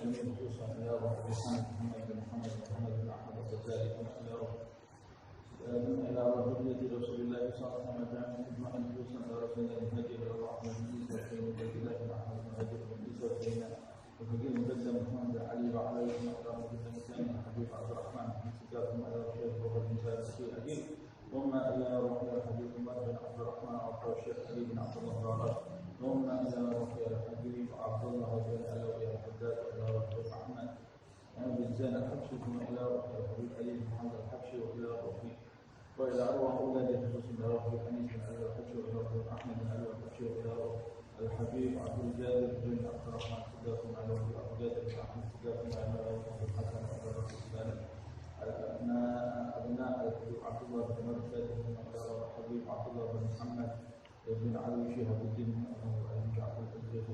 المسلمين خصوصا يا رب بحمد محمد بن احمد الغزالي يا رب إلى رسولة رسول الله صلى الله عليه وسلم اجمعين خصوصا يا رب المهاجر الرحمن بن عيسى وسيدنا عبد الله بن احمد المهاجر بن عيسى وسيدنا وفقيه المقدم محمد علي وعلى المقدم المقدم الثاني الحبيب عبد الرحمن بن سكاكم على الشيخ وفقيه المسائل الشيخ اكيد ثم الى روح الحبيب عمر بن عبد الرحمن وعطى الشيخ علي بن عبد الله الراشد ثم الى روح الحبيب عبد الله بن علوي الحداد والى روح محمد بن زين الحبشي ثم الى روح الحبيب علي بن محمد الحبشي والى روح والى ارواح اولاده خصوصا الى روح الحنيف بن علي الحبشي والى روح احمد بن علي الحبشي والى روح الحبيب عبد الجابر بن عبد الرحمن صداقهم على روح عبد الجابر بن احمد صداقهم على روح الحسن وعلى روح السالم أبناء الحبيب عبد الله بن مرشد الحبيب عبد الله بن محمد بن علي شهاب الدين جعفر الجيش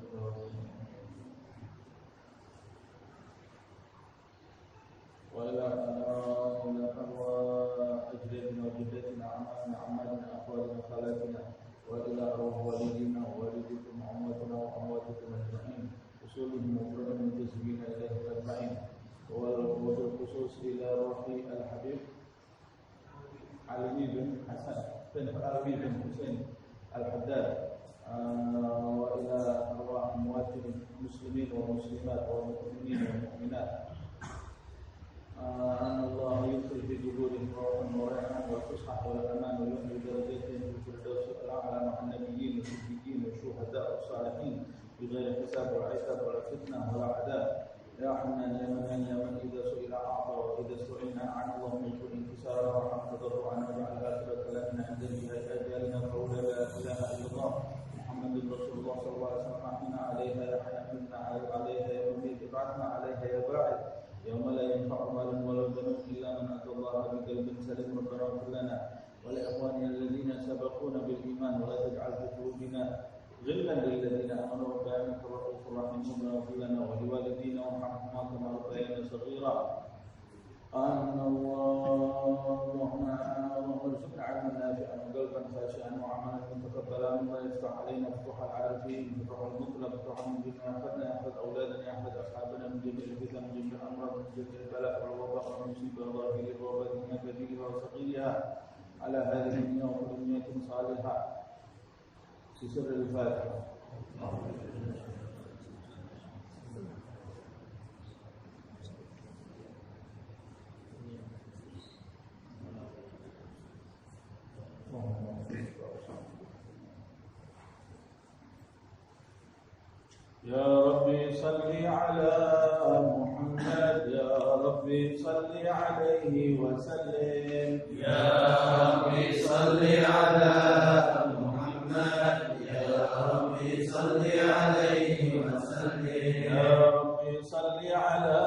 وإلى أرواح أجدادنا وجداتنا عماتنا عماتنا أخواتنا خالاتنا وإلى أرواح والدينا ووالديكم وأمواتنا وأمواتكم أجمعين وصولهم وفرهم المنتسبين إليه أجمعين وبالخصوص إلى روح الحبيب علي بن حسن بن علي بن حسين الحداد وإلى أرواح أموات المسلمين والمسلمات والمؤمنين والمؤمنات أن الله يدخل في قبورهم روحا وريحا والفسحة والأمان ويحيي درجاتهم في الفردوس الأعلى مع النبيين والصديقين والشهداء والصالحين بغير حساب ولا عتاب ولا فتنة ولا عذاب يا حنان يا منان يا من إذا سئل أعطى وإذا سئلنا عن اللهم اجعل انكسارا وارحم تضرعا واجعل آخر كلامنا عند انتهاء آجالنا قولا لا إله إلا الله محمد رسول الله صلى الله عليه وسلم أحينا عليها يا حي أمتنا عليها يا مميت ابعثنا عليها يا باعث يوم لا ينفع مال ولا بنون إلا من أتى الله بقلب سليم ربنا اغفر لنا ولإخواننا الذين سبقونا بالإيمان ولا تجعل في قلوبنا غلا للذين امنوا ربنا انك رؤوف رحيم ربنا اغفر لنا ولوالدينا وارحمهما كما ربيانا صغيرا ان اللهم ارزقنا علما نافعا وقلبا خاشعا وعملا متقبلا مما يفتح علينا فتوح العارفين فتوح المطلب فتوح من جميع احفادنا يحفظ اولادنا يحفظ اصحابنا من جميع الفتن من جميع الامراض من جميع البلاء والوباء والمصيبه وظاهرها وباطنها كبيرها وصغيرها على هذه الدنيا وكل صالحه في سر الفاتحة. يا ربي صل على محمد يا ربي صل عليه وسلم يا ربي صل على يا ربي صل عليه وسلم يا ربي صل على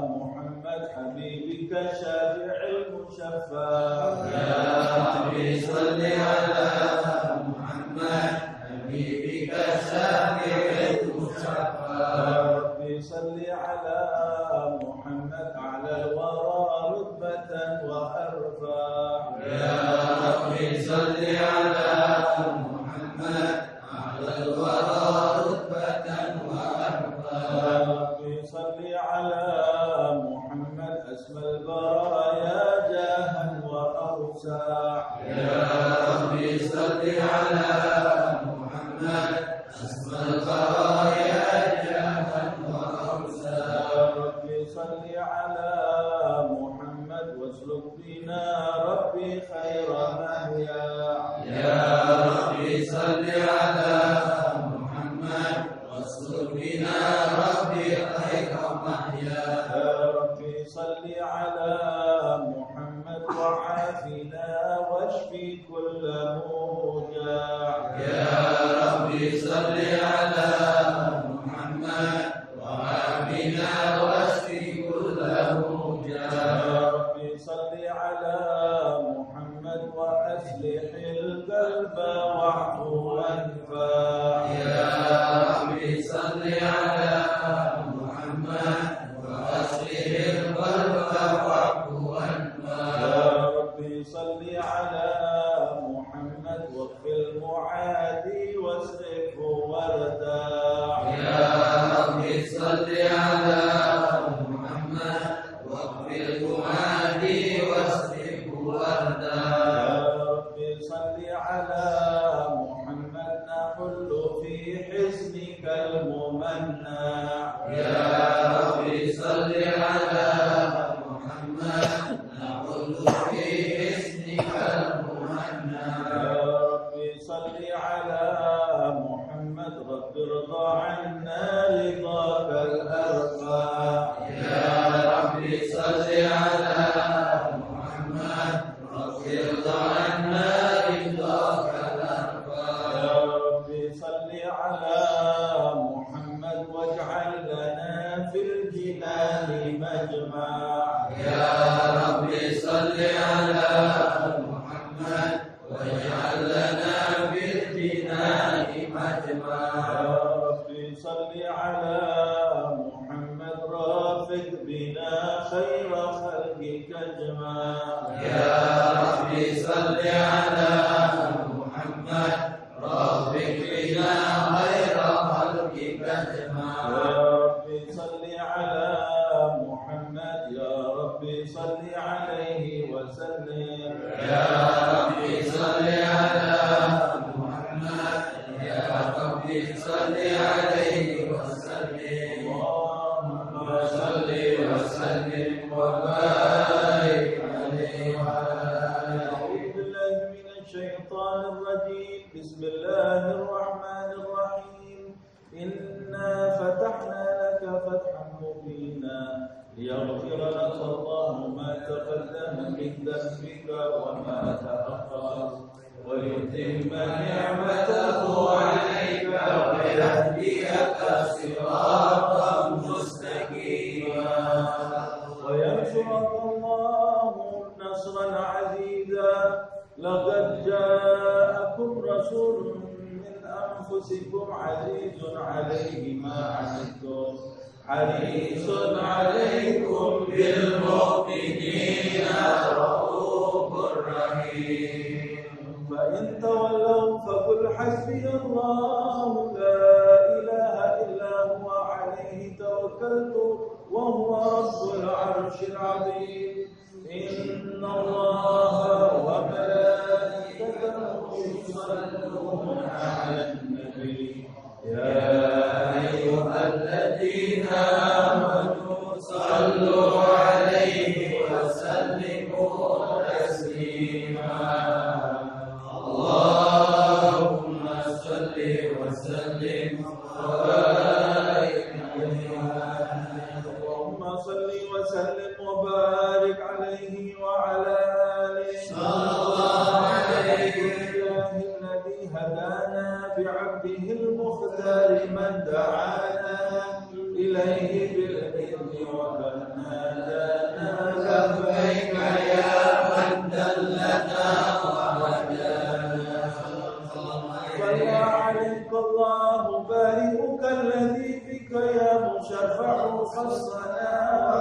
محمد حبيبك شافع المشفع يا ربي صل على محمد حبيبك شافع المشفع يا ربي صل على محمد على الورى رتبة وأرفع يا ربي صل على على الورى رتبة وأرفع يا ربي صل على محمد أسمى البرايا جاها وأوسع يا ربي صل على محمد أسمى البرايا جاها وأوسع يا ربي صل على محمد واسلك بنا ربي خير مهيا يا ربي صل على محمد واسلك بنا ربي خير محيا يا ربي صل على محمد وعافنا واشفي كل موجع يا ربي صل على محمد وعافنا واشفي كل موجع يا ربي صل على محمد وأصلح القلب واعفو وانفع يا ربي صل على محمد وأصلح القلب واعفو وانفع يا ربي صل على محمد واغفر المعادي واصرفه وارتاح يا ربي صل على الكمادي واصرف وردا يا رب صل على محمد نحل في حزنك الممنع يا رب صل على محمد نحل في حزنك الممنع يا رب صل على محمد رب ارضى عنا رضاك الأرفع يا رب صل على محمد رب ارضى عنا رضاك الأرفع يا رب صل على محمد واجعل لنا في الجنان مجمع يا رب صل على محمد واجعل لنا في الجنان مجمع يا رب صل على محمد رافق بنا خير خلقك اجمع يا رب صل على محمد رافق بنا خير خلقك اجمع يا رب صل على محمد يا رب صل عليه وسلم يا رب صل على محمد يا رب صل عليه وسلم اللهم صل وسلم وبارك عليه وعلى آله أعوذ بالله من الشيطان الرجيم بسم الله الرحمن الرحيم إنا فتحنا لك فتحا مبينا ليغفر لك الله ما تقدم من ذنبك وما تأخر ويتم نعمته عليك ويهديك صراطا مستقيما وينصرك الله نصرا عزيزا لقد جاءكم رسول من أنفسكم عزيز عليه ما عنتم حريص عليكم بالمؤمنين رؤوف رحيم فإن تولوا فقل حسبي الله لا إله إلا هو عليه توكلت وهو رب العرش العظيم إن الله وملائكته يصلون على النبي يا أيها الذين آمنوا صلوا عليه وسلموا تسليما اللهم صل وسلم وبارك عليه اللهم صل وسلم وبارك عليه وعلى آله صلى الله عليه الله الذي هدانا بعبده المختار من دعانا إليه بالإذن ومن نادانا لبيك يا من دلنا وهدانا صلى عليك الله بارئك الذي بك يا مشفع خصنا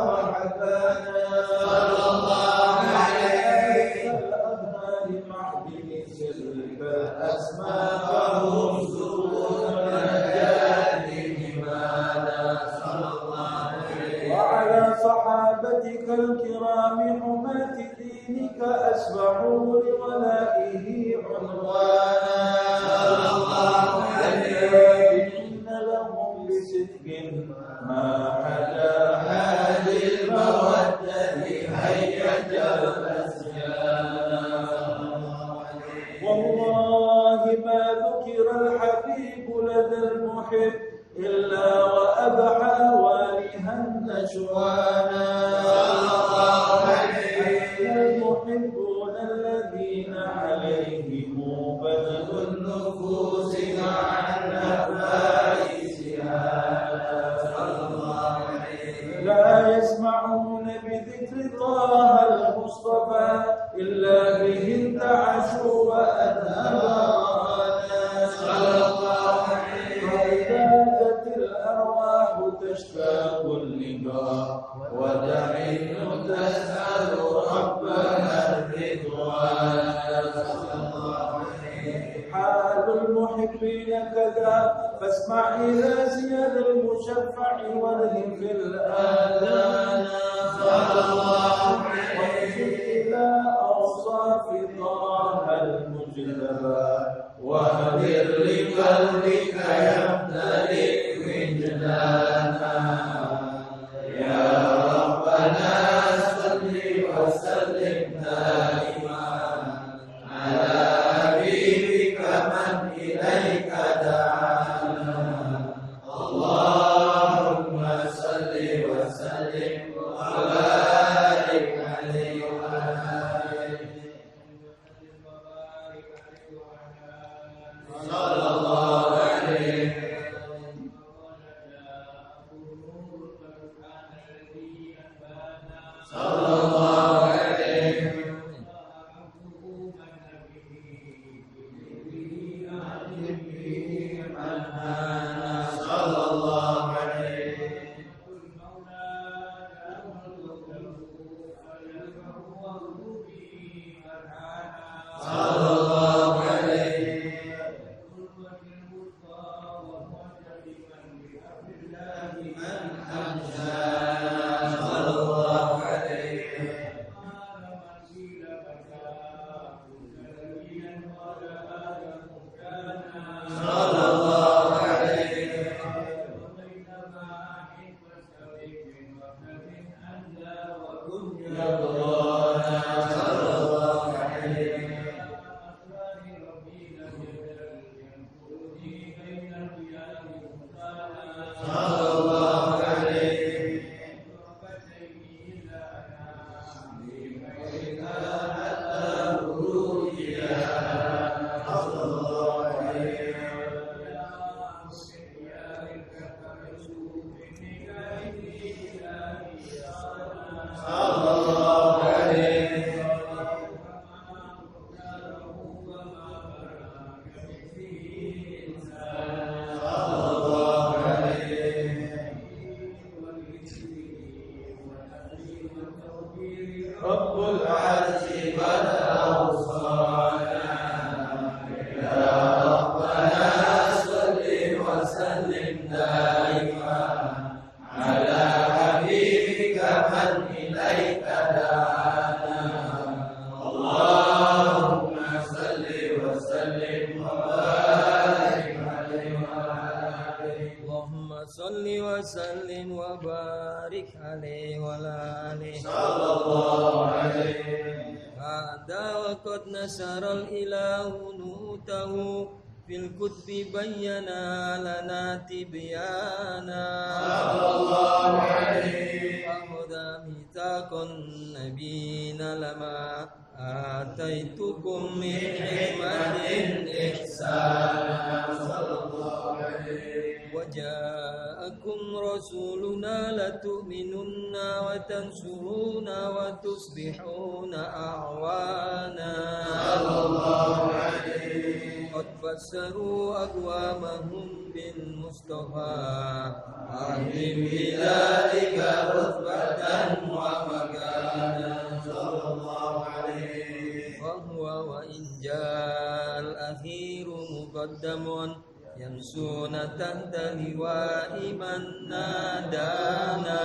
وحبانا صلى الله عليه الأبهار معدن سرك الأسماء فهم سرور النجاة لماذا صلى الله عليه وعلى صحابتك الكرام حماة دينك أسبحوا لولائه عنوانا صلى الله عليه إن لهم بصدق ما حدا هذه المودة هيج الأسيان والله ما ذكر الحبيب لدى المحب إلا وأبحى والها نشوانا المحبون الذين عليهم بذل النفوس مع النفائسها لا يسمعون بذكر طه المصطفى إلا به انتعشوا وأذهبانا صلى الله عليه وإذا الأرواح تشتاق اللقاء وتعين تسأل ربنا الرضوان صلى الله عليه حال المحبين كذا فاسمع إلى زياد المشفع وارهم في الآذان وانزل إلى أوصاف طه المجتبى واهدر لقلبك يمتلئ وجدانا يا ربنا صل وسلم دائما على حبيبك من إليك دعانا اللهم صل وسلم وبارك عليه وعلى آله صلى الله عليه صلى الله عليه صلى الله عليه صلى الله عليه صلى الله عليه صلى الله عليه يرضانا صلى الله عليه صلى الله عليه حتى خروجها صلى الله عليه صلى الله عليه صلى الله عليه رب العرش قد أوصانا يا ربنا صل وسلم دائما على حبيبك من إليك دعانا اللهم صل وسلم وبارك عليه وعلى آله اللهم صل وسلم وبارك عليه وعلى آله صلى الله عليه هذا وقد نشر الإله نوته في الكتب بينا لنا تبيانا صلى الله عليه أخذ ميثاق النبيين لما آتيتكم من حكمة إحسانا صلى الله عليه وجاءكم رسولنا لتؤمنن وتنصرون وتصبحون أعوانا صلى الله عليه قد بشروا أقوامهم بالمصطفى أعلم بذلك رتبة ومكانا صلى الله عليه وهو وإن جاء الأخير مقدم يمشون تحت لواء من نادانا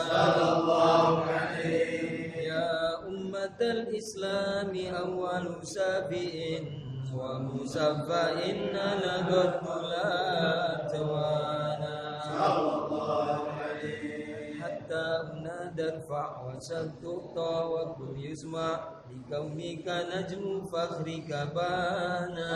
صلى الله عليه يا أمة الإسلام أول سابئ ومسفى إننا قد لا توانا صلى الله عليه حتى أنادى ارفع وسل تؤطى وكل يسمع لكونك نجم فخرك بانا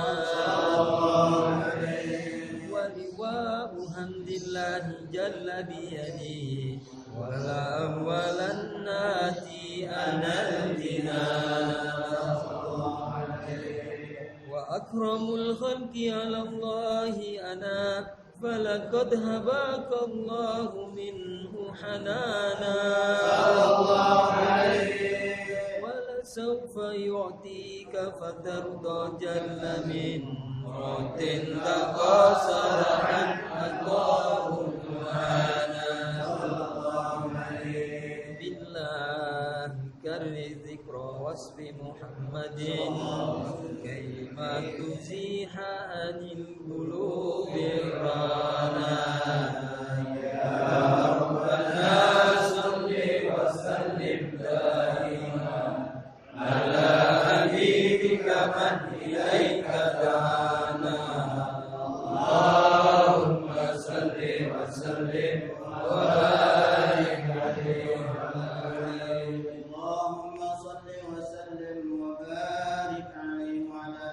ولواء حمد الله جل بيده ولا أول الناتي أنا الجنان وأكرم الخلق على الله أنا فلقد هباك الله منه حنانا صلى الله عليه ولسوف يعطيك فترضى جل من موت تقاصر عنك الله سبحانه صلى الله عليه بالله كرر ذكر وصف محمد كيما تزيح عن القلوب الرانا يا ربنا صل وسلم من إليك دعانا اللهم صل وسلم وبارك عليه اللهم صل وسلم وبارك عليه وعلى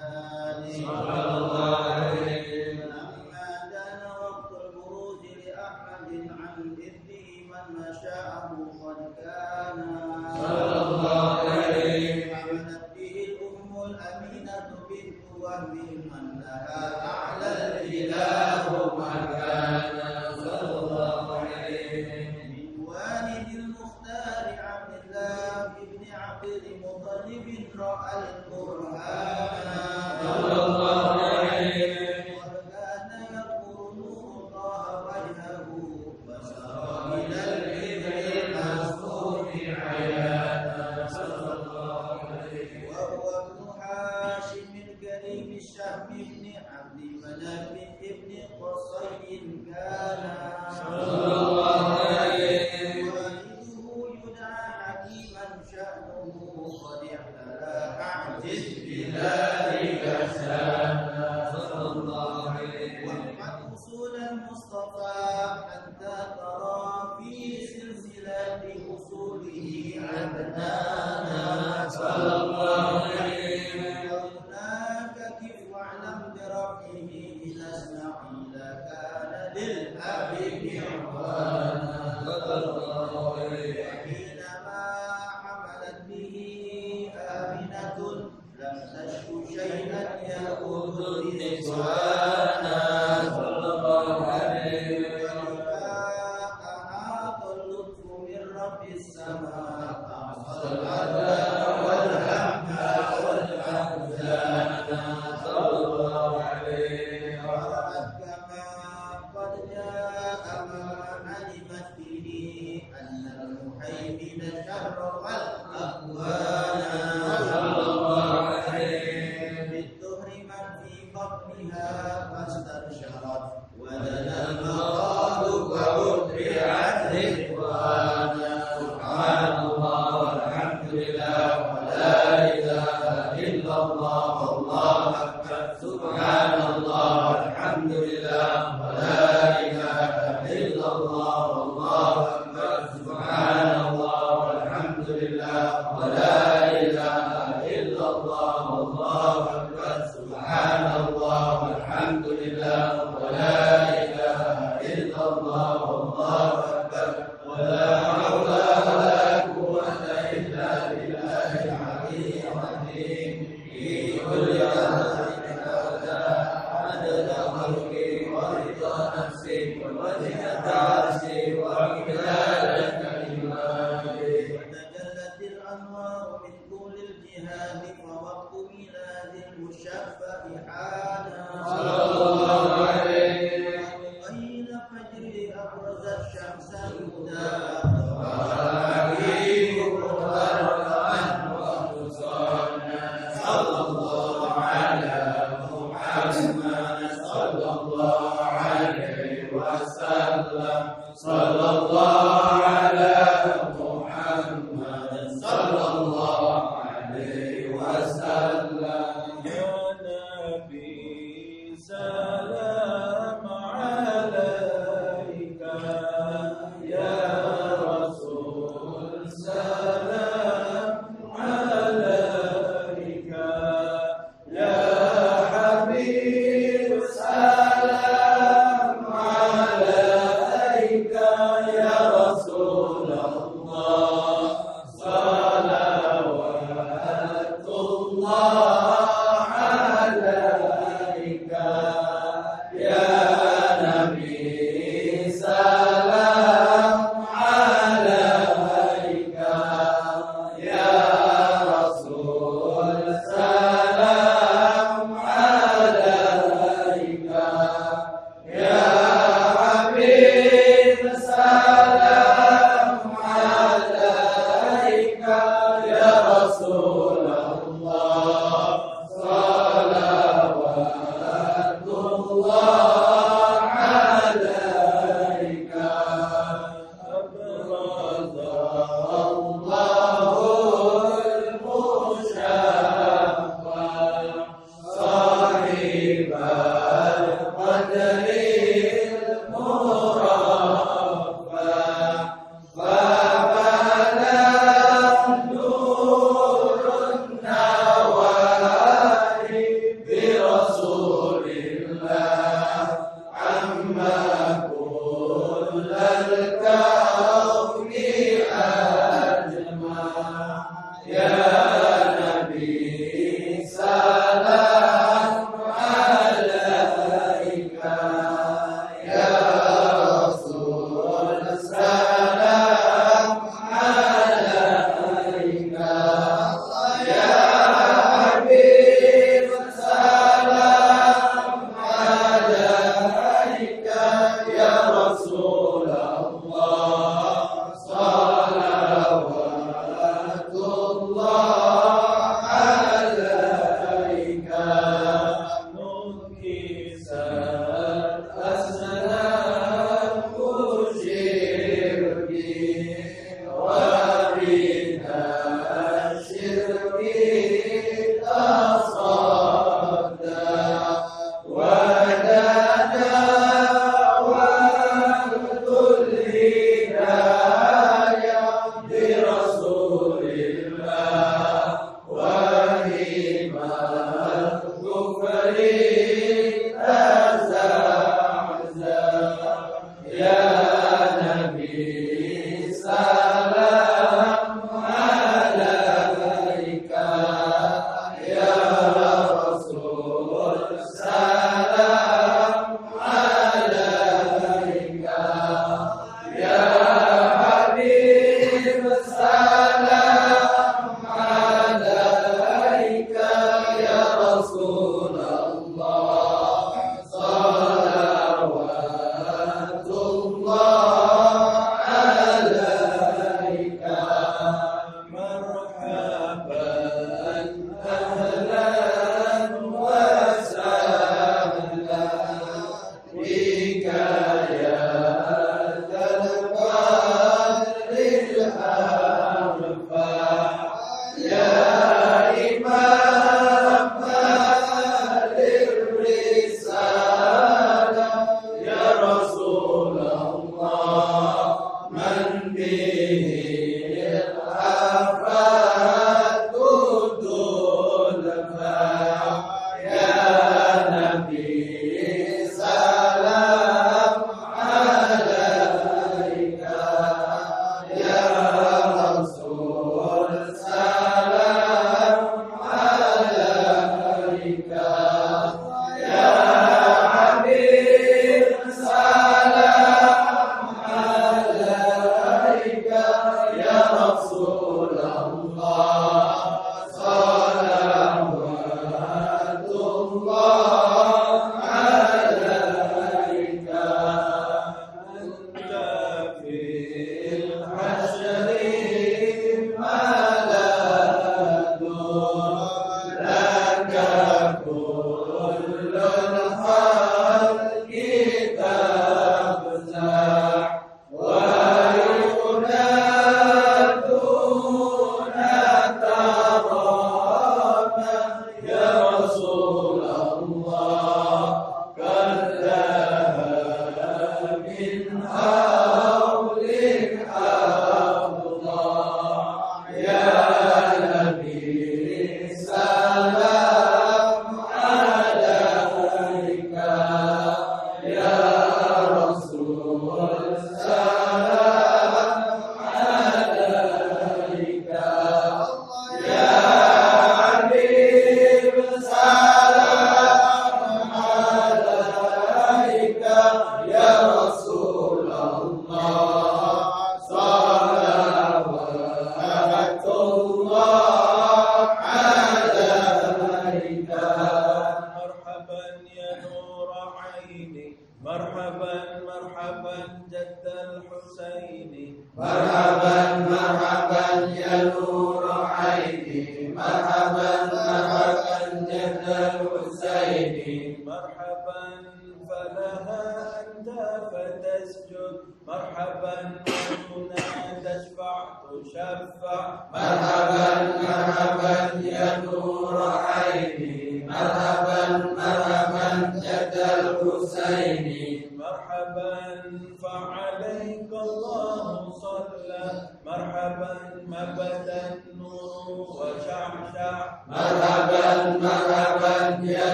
آله صلى الله عليه لما كان وقت البروز لأحمد عن إذنه من مشاءه قد كان صلى الله عليه حملت به الأم الأمينة بنت وهب من لها أعلى الإله مكانا صلى الله عليه من والد المختار عبد الله بن عبد المطلب رأى القرآن صلى الله عليه وكان يذكر نور الله وجهه وسرى إلى الإبن المسموم حيانا صلى الله عليه وهو ابن هاشم الكريم الشهم بن عبد مناف بن قصي كان صلى الله عليه والده يدعى حكيما شأنه قد اعتلى أعجز بذلك شانا صلى الله عليه واحمد أصول المصطفى حتى ترى في سلسلة أصوله عدنانا صلى الله عليه هناك كف واعلم بربه إذا اسماعيل كان للحبيب عوانا صلى الله عليه حينما حملت به آمنة لم تشك شيئا يأخذ النسوان صلى الله عليه ولما أحاط اللطف من رب السماء أعصى العذاب والهم والأحزان صلى الله عليه ورأت كما قد جاء ما علمت به أن المهيمن شرف الأكوان صلى الله عليه بالدهر من في بطنها فاستبشرت ولنا المقال وأتبعت رضوانا سبحان الله والحمد لله ولا إله إلا الله والله أكبر سبحان الله والحمد لله ولا إله إلا الله والله أكبر سبحان الله والحمد لله ولا إله إلا الله والله أكبر سبحان الله والحمد لله ولا إله إلا الله والله أكبر ولا حول ولا قوة إلا بالله العلي العظيم في كل لحظة عدد خلقي ورضا نفسي وزنة عرشي ومقدار كلماتي وتجلت الأنوار من طول الجهاد فوقت ميلاد المشفع حانا صلى الله عليه وبين فجر أبرز الشمس الهدى صلى الله على محمد صلى الله عليه وسلم صلى الله على محمد صلى الله عليه وسلم يا نبي سلام عليك يا رسول سلام عليك يا حبيب سلام عليك يا رسول الله صلوات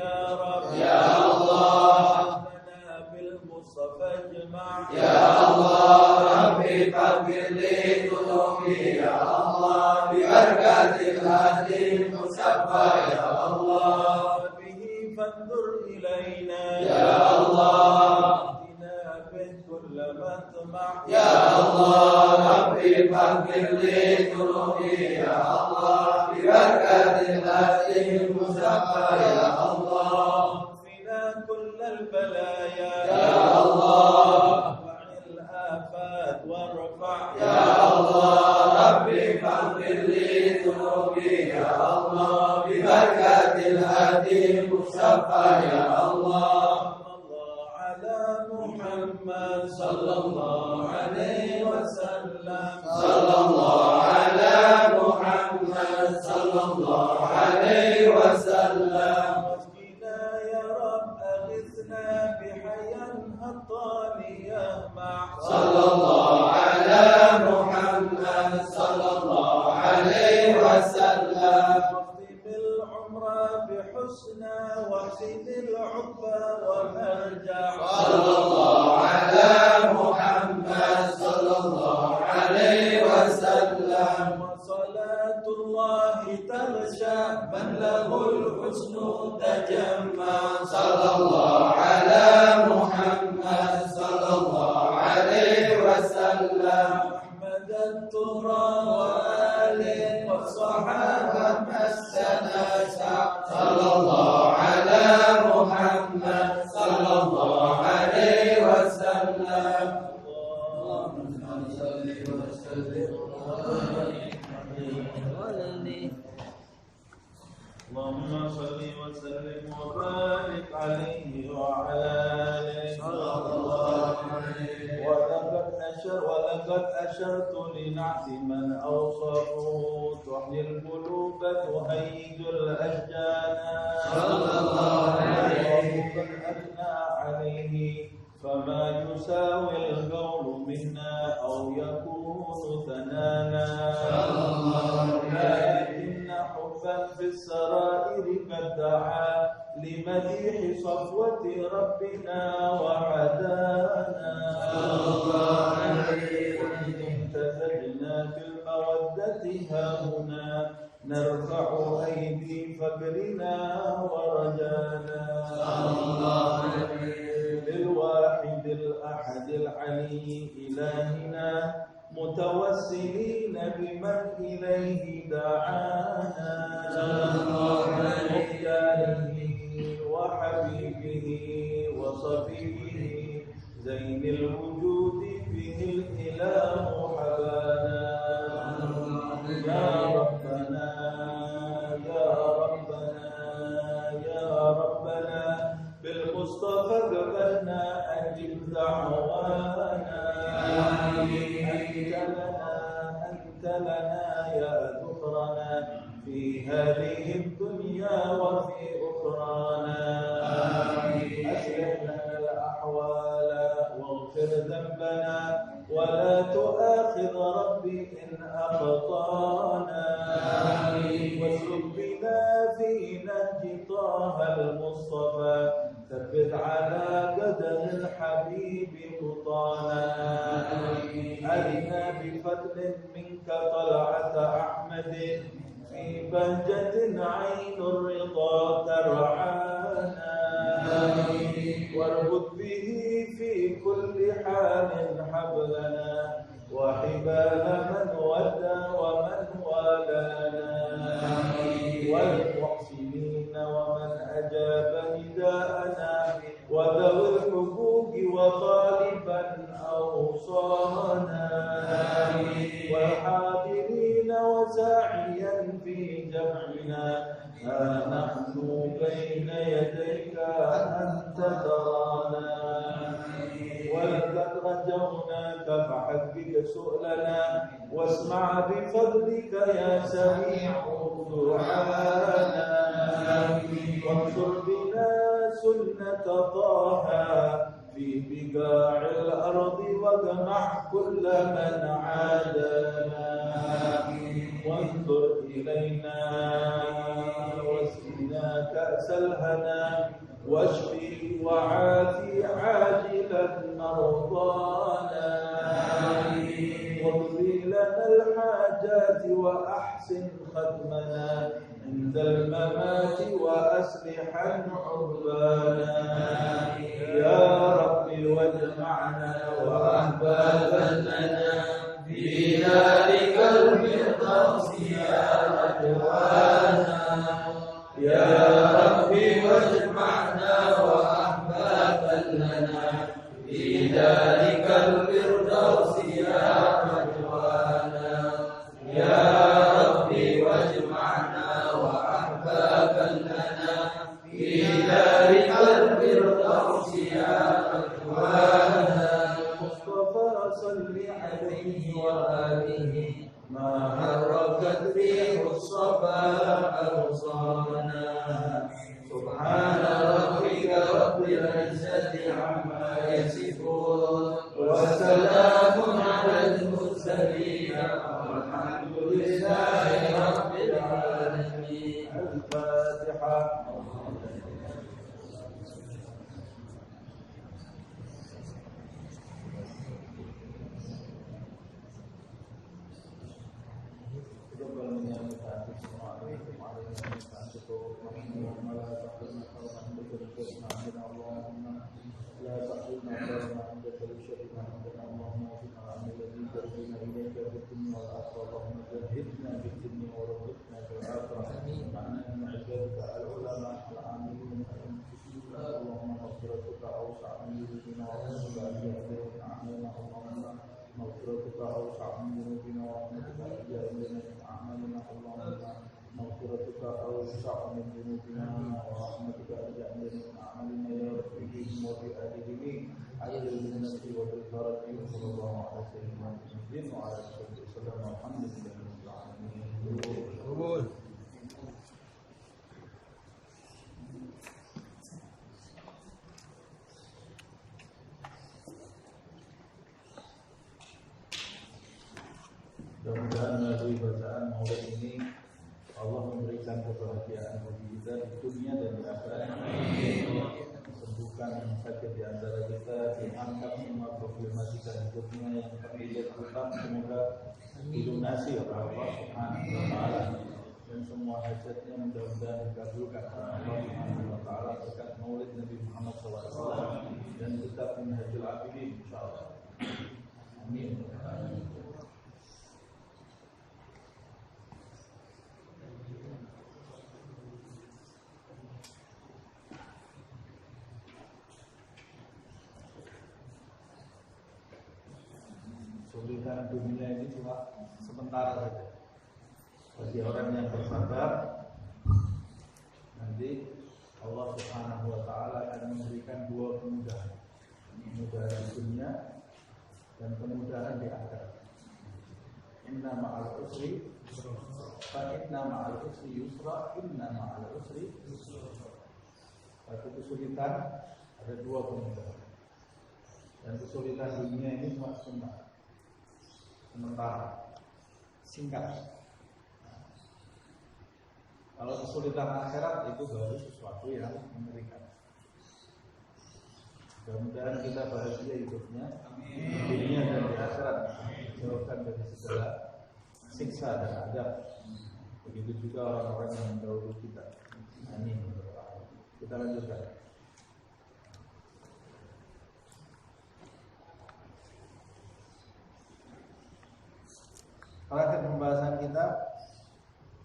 يا إلينا يا الله اهدنا به كل مطمع يا الله ربي فاغفر لي ذنوبي يا الله ببركة الهدي المصطفى يا الله اكفنا كل البلايا يا الله وعن الآفات وارفع يا الله ربي فاغفر لي ذنوبي يا الله ببركة الهدي المصطفى يا الله على محمد صلى الله عليه وسلم صلى الله على محمد صلى الله عليه وسلم واسقنا يا رب أغثنا بحيا هطال يهمع صلى الله على محمد صلى الله عليه وسلم واختم العمر بحسنى واحسن العقبى والمرجع صلى الله على محمد صلى الله عليه وسلم وصلاة الله تغشى من له الحسن تجمع صلى الله على محمد صلى الله عليه وسلم أحمد الترى وآله والصحابة مسنا صلى الله على محمد صلى الله عليه وسلم اللهم صل وسلم اللهم صل وسلم وبارك عليه وعلى آله ولقد أشرت لنعت من أوصفه تحيي القلوب تهيج الأشجان صلى الله عليه وقد أثنى عليه فما يساوي القول منا أو يكون ثنانا صلى الله عليه لكن حبا في السرائر قد دعا لمديح صفوة ربنا وعدانا صلى الله عليه امتزجنا بالمودة هاهنا نرفع أيدي فقرنا ورجانا صلى الله عليه بالواحد الأحد العلي إلهنا متوسلين بمن إليه دعانا صلى الله عليه مختاره وحبيبه وصفيه زين الوجود به الإله حبانا يا ربنا يا ربنا يا ربنا بالمصطفى قبلنا أجب دعوانا أنت لنا يا ذكرنا في هذه الدنيا وفي أخرانا أصلح لنا الأحوال واغفر ذنبنا ولا تؤاخذ ربي إن أخطأنا واسلك بنا في نهج طه المصطفى ثبت على قدم الحبيب خطانا أرنا بفضل منك طلعة أحمد في بهجة عين الرضا ترعانا واربط به في كل حال حبلنا وحبال من ودى ومن والانا والمحسنين ومن أجاب نداءنا وذوي الحقوق وطالبا أوصانا والحاضرين وساعيا في جمعنا ها نحن بين يديك أنت ترانا ولقد رجوناك فحقق سؤلنا واسمع بفضلك يا سميع دعانا وانصر بنا سنة طه في بقاع الأرض واجمع كل من عادانا وانظر إلينا واسقنا كأس الهنا واشفي وعافي عاجلا مرضانا واقضي لنا الحاجات وأحسن ختمنا عند الممات وأصلح عقبانا واجمعنا وأحبابا لنا في ذلك الفردوس يا رضوانا يا ربي واجمعنا وأحبابا لنا في ذلك الفردوس يا رضوانا يا ربي واجمعنا وأحبابا لنا في ذلك الفردوس يا رضوانا مصطفى صل عليه وآله ما حركت ريح الصبا أوصانا سبحان ربك رب العزة عما يصفون وسلام على المرسلين والحمد لله رب العالمين. الفاتحة. مغفرتك أوسع من ذنوبنا ورحمتك أرجى إلينا من أعمالنا اللهم مغفرتك أوسع من ذنوبنا ورحمتك أرجى إلينا من أعمالنا يا رب بهم وفي آلهم عجل بالنصر وبالبركة صلى الله على سيدنا محمد وعلى آله وسلم والحمد لله رب العالمين. Mudah-mudahan melalui bacaan maulid ini Allah memberikan kebahagiaan bagi kita di dunia dan di akhirat. Sembuhkan yang sakit di antara kita, diangkat semua problematika hidupnya yang terlilit hutang, semoga dilunasi oleh Allah Subhanahu wa taala dan semua hajatnya mudah-mudahan dikabulkan oleh Allah Subhanahu wa taala berkat maulid Nabi Muhammad SAW dan kitab Minhajul Abidin insyaallah. Amin. Kesulitan dunia ini cuma sementara saja. Bagi orang yang bersabar, nanti Allah Subhanahu wa taala akan memberikan dua kemudahan. Kemudahan di dunia dan kemudahan di akhirat. Inna ma'al usri fa inna ma'al usri yusra, inna ma'al usri yusra. Satu kesulitan ada dua kemudahan. Dan kesulitan dunia ini cuma sementara, singkat. Kalau kesulitan akhirat itu baru sesuatu yang mengerikan. Mudah-mudahan kita bahagia hidupnya, di dunia dan di akhirat, dijauhkan dari segala siksa dan azab. Begitu juga orang-orang yang mendahului kita. Amin. Kita lanjutkan. Terakhir pembahasan kita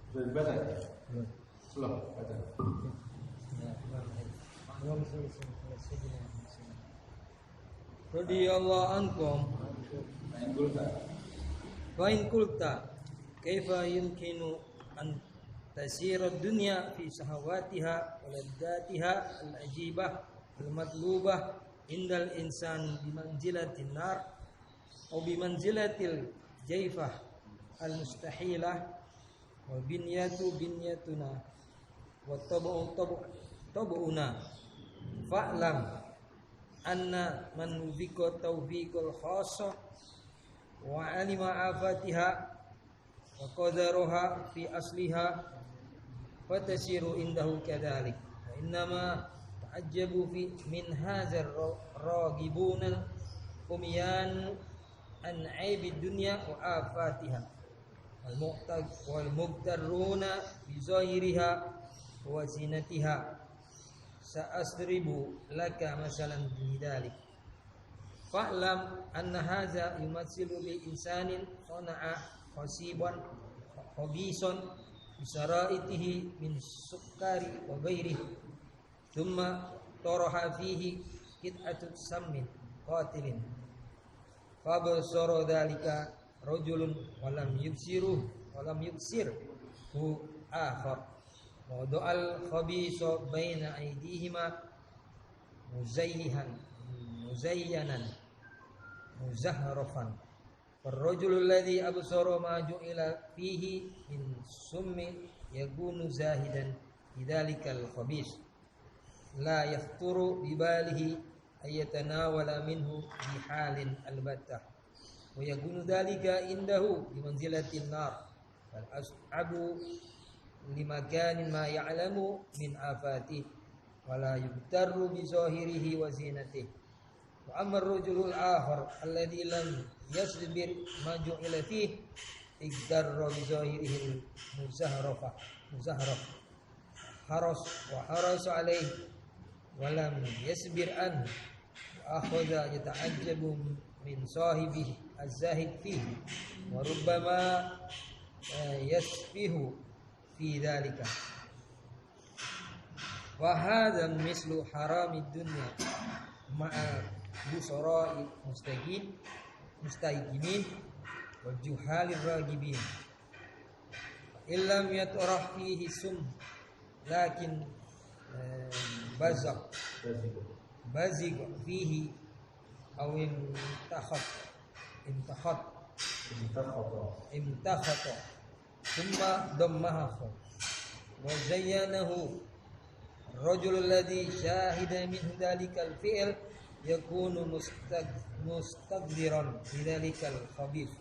sudah dibaca ya? Belum baca. Radhiyallahu ankum. Wa in qulta kaifa yumkinu an tasira ad-dunya fi shahawatiha wa ladzatiha al-ajibah al-matlubah indal insan bimanzilatin nar aw bimanzilatil jaifah al-mustahilah wa binyatuna wa tabu'una fa'lam anna man wuzika tawfiqul khassa wa alima afatiha wa qadaruha fi asliha fatasiru indahu kadhalik wa innama ta'ajjabu fi min hadzal ragibuna umyan an aibid dunya wa afatiha wal mubtaruna bi zahiriha wa zinatiha sa'asribu laka masalan bidalik Fa'lam anna hadza yumatsilu li insanin sana'a khasiban khabison bisaraitihi min sukkari wa ghairihi thumma taraha fihi qit'atut sammin qatilin fa basara dhalika rajulun wa lam yubsirhu akhar wa da'al khabisa baina aydihima muzayyanan muzahrafan farrajulul ladzi absara ma ju'ila fihi min summi yakunu zahidan bidzalikal khabis la yafturu bibalihi ayatanawala minhu bihalin albattah wa yakunu dzalika indahu bimanzilatin nar wal as'abu limakanin ma ya'lamu min afati wala yubtarru bi zahirihi wa zinatihi. Wa amma ar-rajulul akhar alladhi lam yasbir ma ju'ila fihi igdarra bi zahirihi muzahraf haras alayhi wa lam yasbir an wa akhadha yata'ajjabu min sahibihi az-zahid fihi wa rubbama yasfihu fi dhalika wa hadha mislu haramid dunya ma'a busara'i mustaqinin wa juhalir ragibin illam yatrah fihi sum lakin bazig fihi aw imtakhata thumma dammahu wa zayyanahu rajul alladhi shahida min dhalikal fi'l yakunu mustaqdiran bidzalikal khabith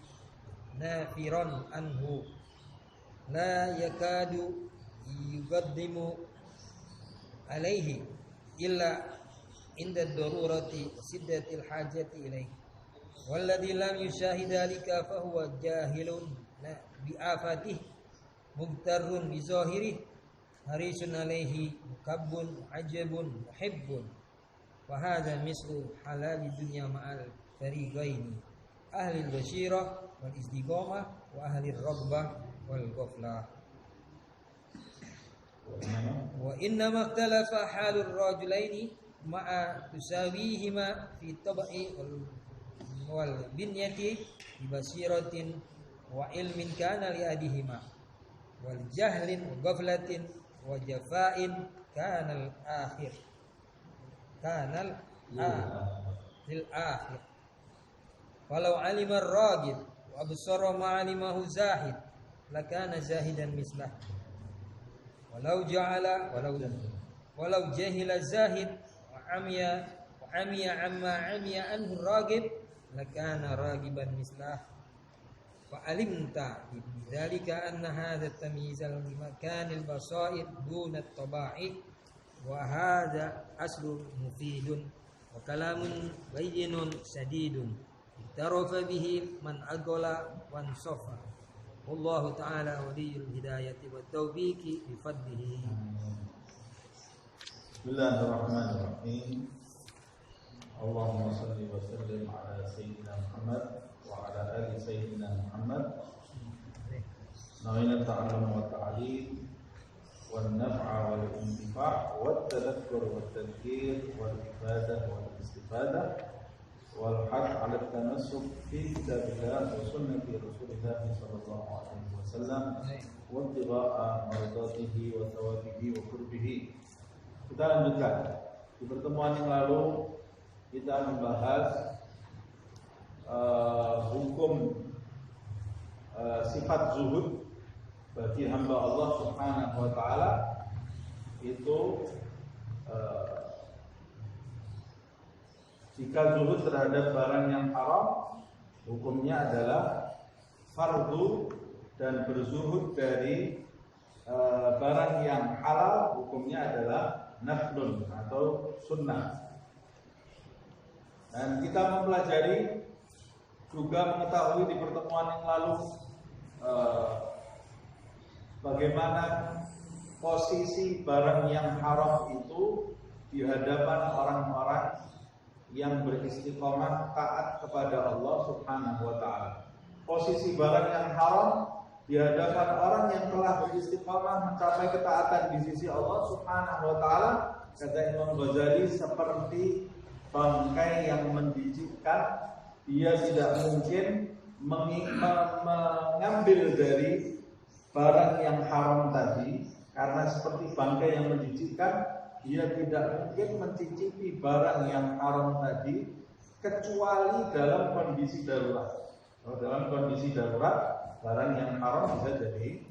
nafiran anhu la yakadu yuqaddimu alaihi illa inda darurati siddatil hajati ilaihi walladhi lam yushahid dhalika fahuwa jahilun bi afatihi mubtarrun bi zahirihi harisun alaihi mukabbun ajabun muhibbun wa hadha mislu halali dunya ma'al fariqaini ahli al-bashirah wal istiqamah wa ahli ar-raghbah wal ghaflah wa inna ma ikhtalafa halur rajulaini ma'a tusawihima fi tab'i wal binyati bi basiratin wa ilmin kana li adihima wal jahlin wa ghaflatin wa jafa'in kanal akhir lil akhir walau alima ar-ragib wa absara ma alimahu zahid lakana zahidan mislah walau jahila zahid wa amiya amma amiya anhu ar-ragib lakana ragiban mislah فعلمت بذلك أن هذا التمييز لمكان البصائر دون الطبائع وهذا أصل مفيد وكلام بين سديد اعترف به من أقل وانصف والله تعالى ولي الهداية والتوفيق بفضله. بسم الله الرحمن الرحيم. اللهم صل وسلم على سيدنا محمد وعلى آل سيدنا محمد. نوينا التعلم والتعليم والنفع والانتفاع والتذكر والتذكير والإفادة والاستفادة والحث على التمسك في كتاب الله وسنة رسول الله صلى الله عليه وسلم وابتغاء مرضاته وثوابه وقربه. Kita lanjutkan. Di pertemuan yang lalu kita membahas hukum sifat zuhud bagi hamba Allah Subhanahu wa taala itu jika zuhud terhadap barang yang haram hukumnya adalah fardu dan berzuhud dari barang yang halal hukumnya adalah naflun atau sunnah. Dan kita mempelajari juga mengetahui di pertemuan yang lalu bagaimana posisi barang yang haram itu di hadapan orang-orang yang beristiqomah taat kepada Allah Subhanahu wa taala. Posisi barang yang haram di hadapan orang yang telah beristiqomah mencapai ketaatan di sisi Allah Subhanahu wa taala, kata Imam Ghazali, seperti bangkai yang menjijikkan. Dia tidak mungkin mengambil dari barang yang haram tadi, karena seperti bangkai yang menjijikkan, dia tidak mungkin mencicipi barang yang haram tadi kecuali dalam kondisi darurat. Kalau dalam kondisi darurat, barang yang haram bisa jadi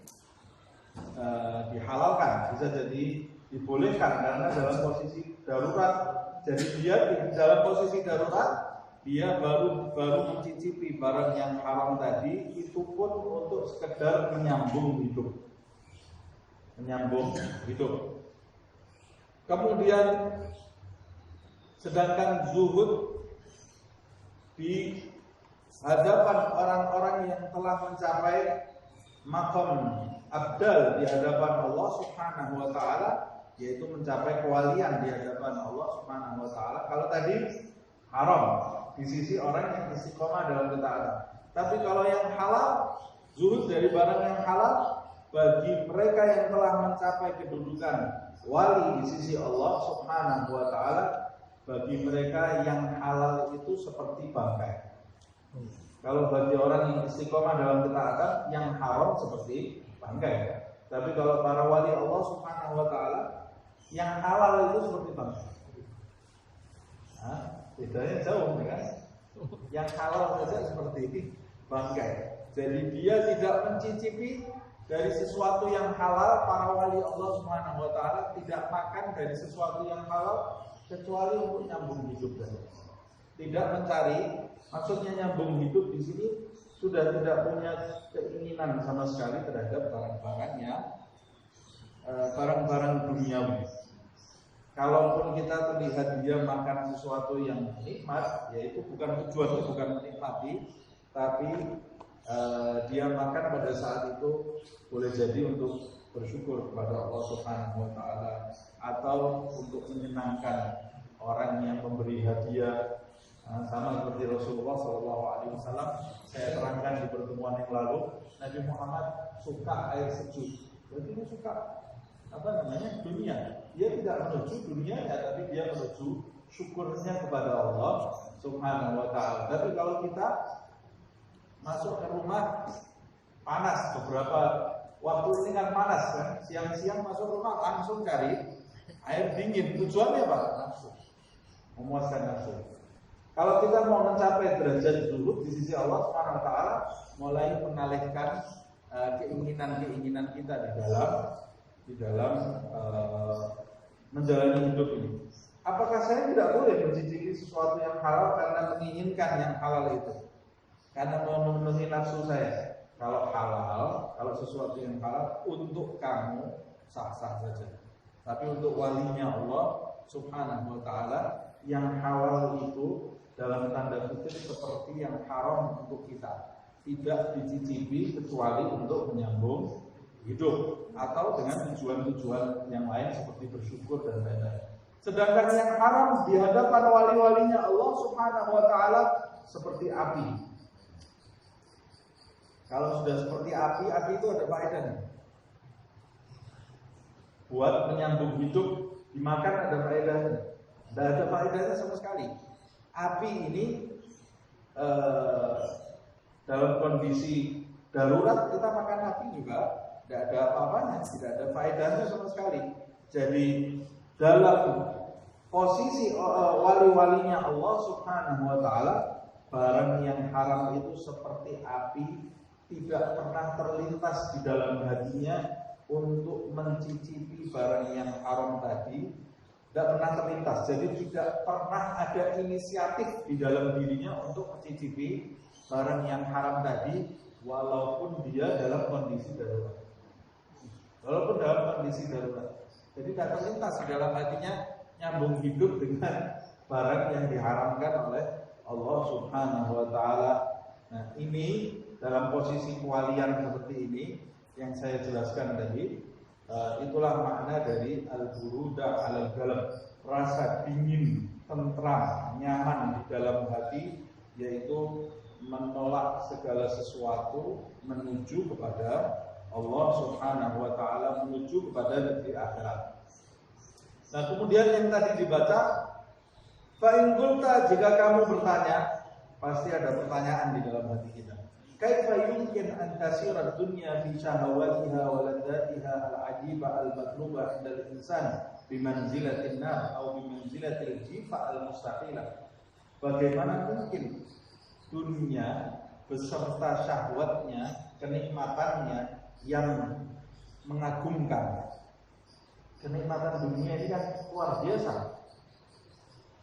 dihalalkan, bisa jadi dibolehkan karena dalam posisi darurat. Jadi dia dalam posisi darurat, dia baru mencicipi barang yang haram tadi, itu pun untuk sekedar menyambung hidup. Kemudian sedangkan zuhud di hadapan orang-orang yang telah mencapai maqam abdal di hadapan Allah Subhanahu wa taala, yaitu mencapai kewalian di hadapan Allah Subhanahu wa taala. Kalau tadi haram di sisi orang yang istiqomah dalam ketaatan. Tapi kalau yang halal, zuhud dari barang yang halal, bagi mereka yang telah mencapai kedudukan wali di sisi Allah Subhanahu wa taala, bagi mereka yang halal itu seperti bangkai. Kalau bagi orang yang istiqomah dalam ketaatan, yang haram seperti bangkai. Tapi kalau para wali Allah Subhanahu wa taala, yang halal itu seperti bangkai. Nah, bedanya jauh kan? Yang halal saja seperti ini bangkai. Jadi dia tidak mencicipi dari sesuatu yang halal. Para wali Allah Subhanahu wa taala tidak makan dari sesuatu yang halal kecuali untuk nyambung hidup saja. Tidak mencari, maksudnya nyambung hidup di sini sudah tidak punya keinginan sama sekali terhadap barang-barang duniawi. Kalaupun kita terlihat dia makan sesuatu yang nikmat, yaitu tujuannya bukan menikmati, tapi dia makan pada saat itu boleh jadi untuk bersyukur kepada Allah Subhanahu wa taala, atau untuk menyenangkan orang yang memberi hadiah. Sama seperti Rasulullah SAW, saya terangkan di pertemuan yang lalu, Nabi Muhammad suka air sejuk. Berarti dia suka dunia. Dia tidak menuju dunianya, tapi dia menuju syukurnya kepada Allah Subhanahu wa taala. Tapi kalau kita masuk ke rumah panas, beberapa waktu ini kan panas kan, siang-siang masuk rumah langsung cari air dingin. Tujuannya apa? Nafsu, memuaskan nafsu. Kalau kita mau mencapai derajat zuhud di sisi Allah Subhanahu wa taala, mulai mengalihkan keinginan-keinginan kita di dalam menjalani hidup ini. Apakah saya tidak boleh mencicipi sesuatu yang halal karena menginginkan yang halal itu? Karena mau memenuhi nafsu saya. Kalau halal, kalau sesuatu yang halal untuk kamu sah-sah saja. Tapi untuk walinya Allah Subhanahu wa taala, yang halal itu dalam tanda kutip seperti yang haram untuk kita, tidak dicicipi kecuali untuk menyambung hidup atau dengan tujuan-tujuan yang lain seperti bersyukur dan lain-lain. Sedangkan yang haram di hadapan wali-walinya Allah Subhanahu wa taala seperti api. Kalau sudah seperti api itu ada faedahnya. Buat menyambung hidup, dimakan ada faedahnya. Tidak ada faedahnya sama sekali. Api ini dalam kondisi darurat kita makan api juga tidak ada apa-apanya, tidak ada faedahnya sama sekali. Jadi dalam posisi wali-walinya Allah Subhanahu wa taala, barang yang haram itu seperti api, tidak pernah terlintas di dalam hatinya untuk mencicipi barang yang haram tadi, tidak pernah terlintas. Jadi tidak pernah ada inisiatif di dalam dirinya untuk mencicipi barang yang haram tadi, walaupun dia dalam kondisi darurat. Walaupun dalam kondisi darurat, jadi tidak terlintas di dalam hatinya nyambung hidup dengan barang yang diharamkan oleh Allah Subhanahu wa taala. Nah, ini dalam posisi kewalian seperti ini yang saya jelaskan tadi, itulah makna dari al-buruda 'alal galam, rasa dingin, tentram, nyaman di dalam hati, yaitu menolak segala sesuatu menuju kepada Allah Subhanahu wa taala, menuju kepada negeri akhirat. Nah, kemudian yang tadi dibaca, fa in qulta, jika kamu bertanya, pasti ada pertanyaan di dalam hati kita. Kaifa yumkin an tasira dunya fi syahawatiha wa ladzatiha al-ajiba al-matluba indal insan bimanzilatin nar atau bimanzilatil jifa al-mustaqila. Bagaimana mungkin dunia beserta syahwatnya, kenikmatannya yang mengagumkan. Kenikmatan dunia ini kan luar biasa.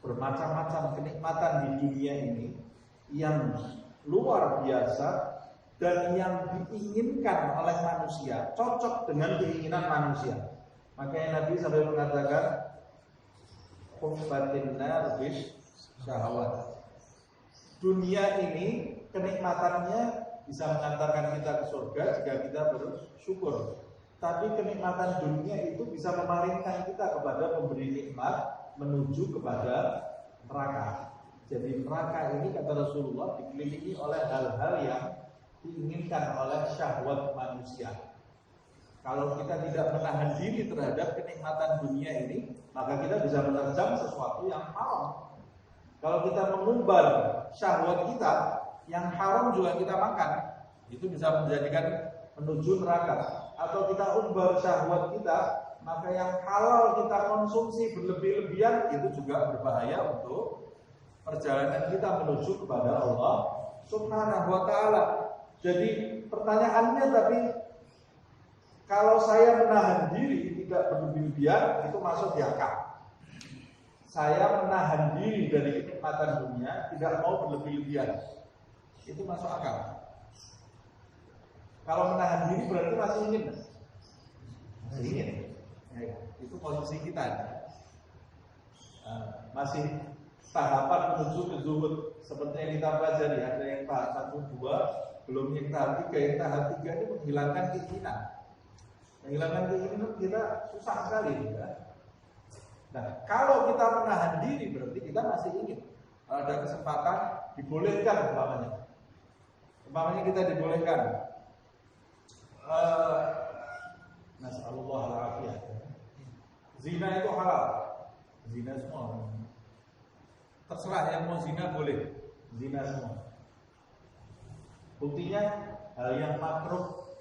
Bermacam-macam kenikmatan di dunia ini yang luar biasa dan yang diinginkan oleh manusia, cocok dengan keinginan manusia. Makanya Nabi sampai mengatakan hubbatin nar bis syahwat. Dunia ini kenikmatannya bisa mengantarkan kita ke surga jika kita bersyukur. Tapi kenikmatan dunia itu bisa memalingkan kita kepada pemberi nikmat menuju kepada neraka. Jadi neraka ini kata Rasulullah dikelilingi oleh hal-hal yang diinginkan oleh syahwat manusia. Kalau kita tidak menahan diri terhadap kenikmatan dunia ini, maka kita bisa menerjang sesuatu yang haram. Kalau kita mengumbar syahwat kita, yang haram juga kita makan, itu bisa menjadikan menuju neraka. Atau kita umbar syahwat kita, maka yang halal kita konsumsi berlebih-lebihan, itu juga berbahaya untuk perjalanan kita menuju kepada Allah Subhanahu wa ta'ala. Jadi pertanyaannya tapi, kalau saya menahan diri tidak berlebih-lebihan, itu masuk di akal. Saya menahan diri dari kenikmatan dunia, tidak mau berlebih-lebihan, itu masuk akal. Kalau menahan diri berarti masih ingin. Masih ingin. Ya, itu posisi kita. Masih tahapan menuju ke zuhud. Seperti yang kita pelajari, ada yang tahap 1, 2, belum yang tahap 3. Yang tahap 3 ini menghilangkan keinginan. Menghilangkan keinginan kita susah sekali. Ya. Nah, kalau kita menahan diri berarti kita masih ingin. Kalau ada kesempatan dibolehkan umpamanya. Umpamanya kita dibolehkan. Nasallallahu alaihi. Zina itu halal. Zina semua. Terserah yang mau zina boleh. Zina semua. Buktinya hal yang makruh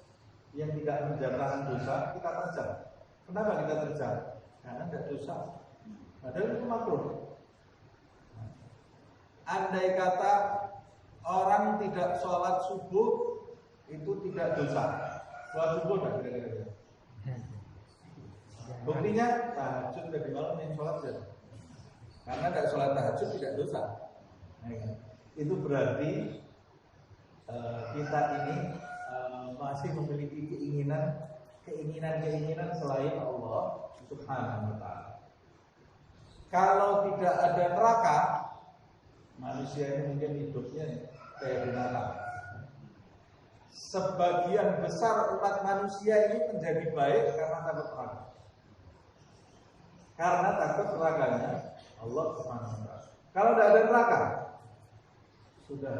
yang tidak menjatuhkan dosa kita terjang. Kenapa kita terjang? Karena tidak dosa. Padahal itu makruh. Andai kata orang tidak sholat subuh itu tidak dosa. Sholat subuh enggak kira-kira? Buktinya tahajud tadi malam yang sholat saja. Karena tidak sholat tahajud tidak dosa. Nah, itu berarti kita ini masih memiliki keinginan selain Allah Subhanahu wa ta'ala. Kalau tidak ada neraka, manusia ini mungkin hidupnya kayak binatang. Sebagian besar umat manusia ini menjadi baik karena takut neraka. Karena takut nerakanya Allah Subhanahu wa ta'ala. Kalau tidak ada neraka, sudah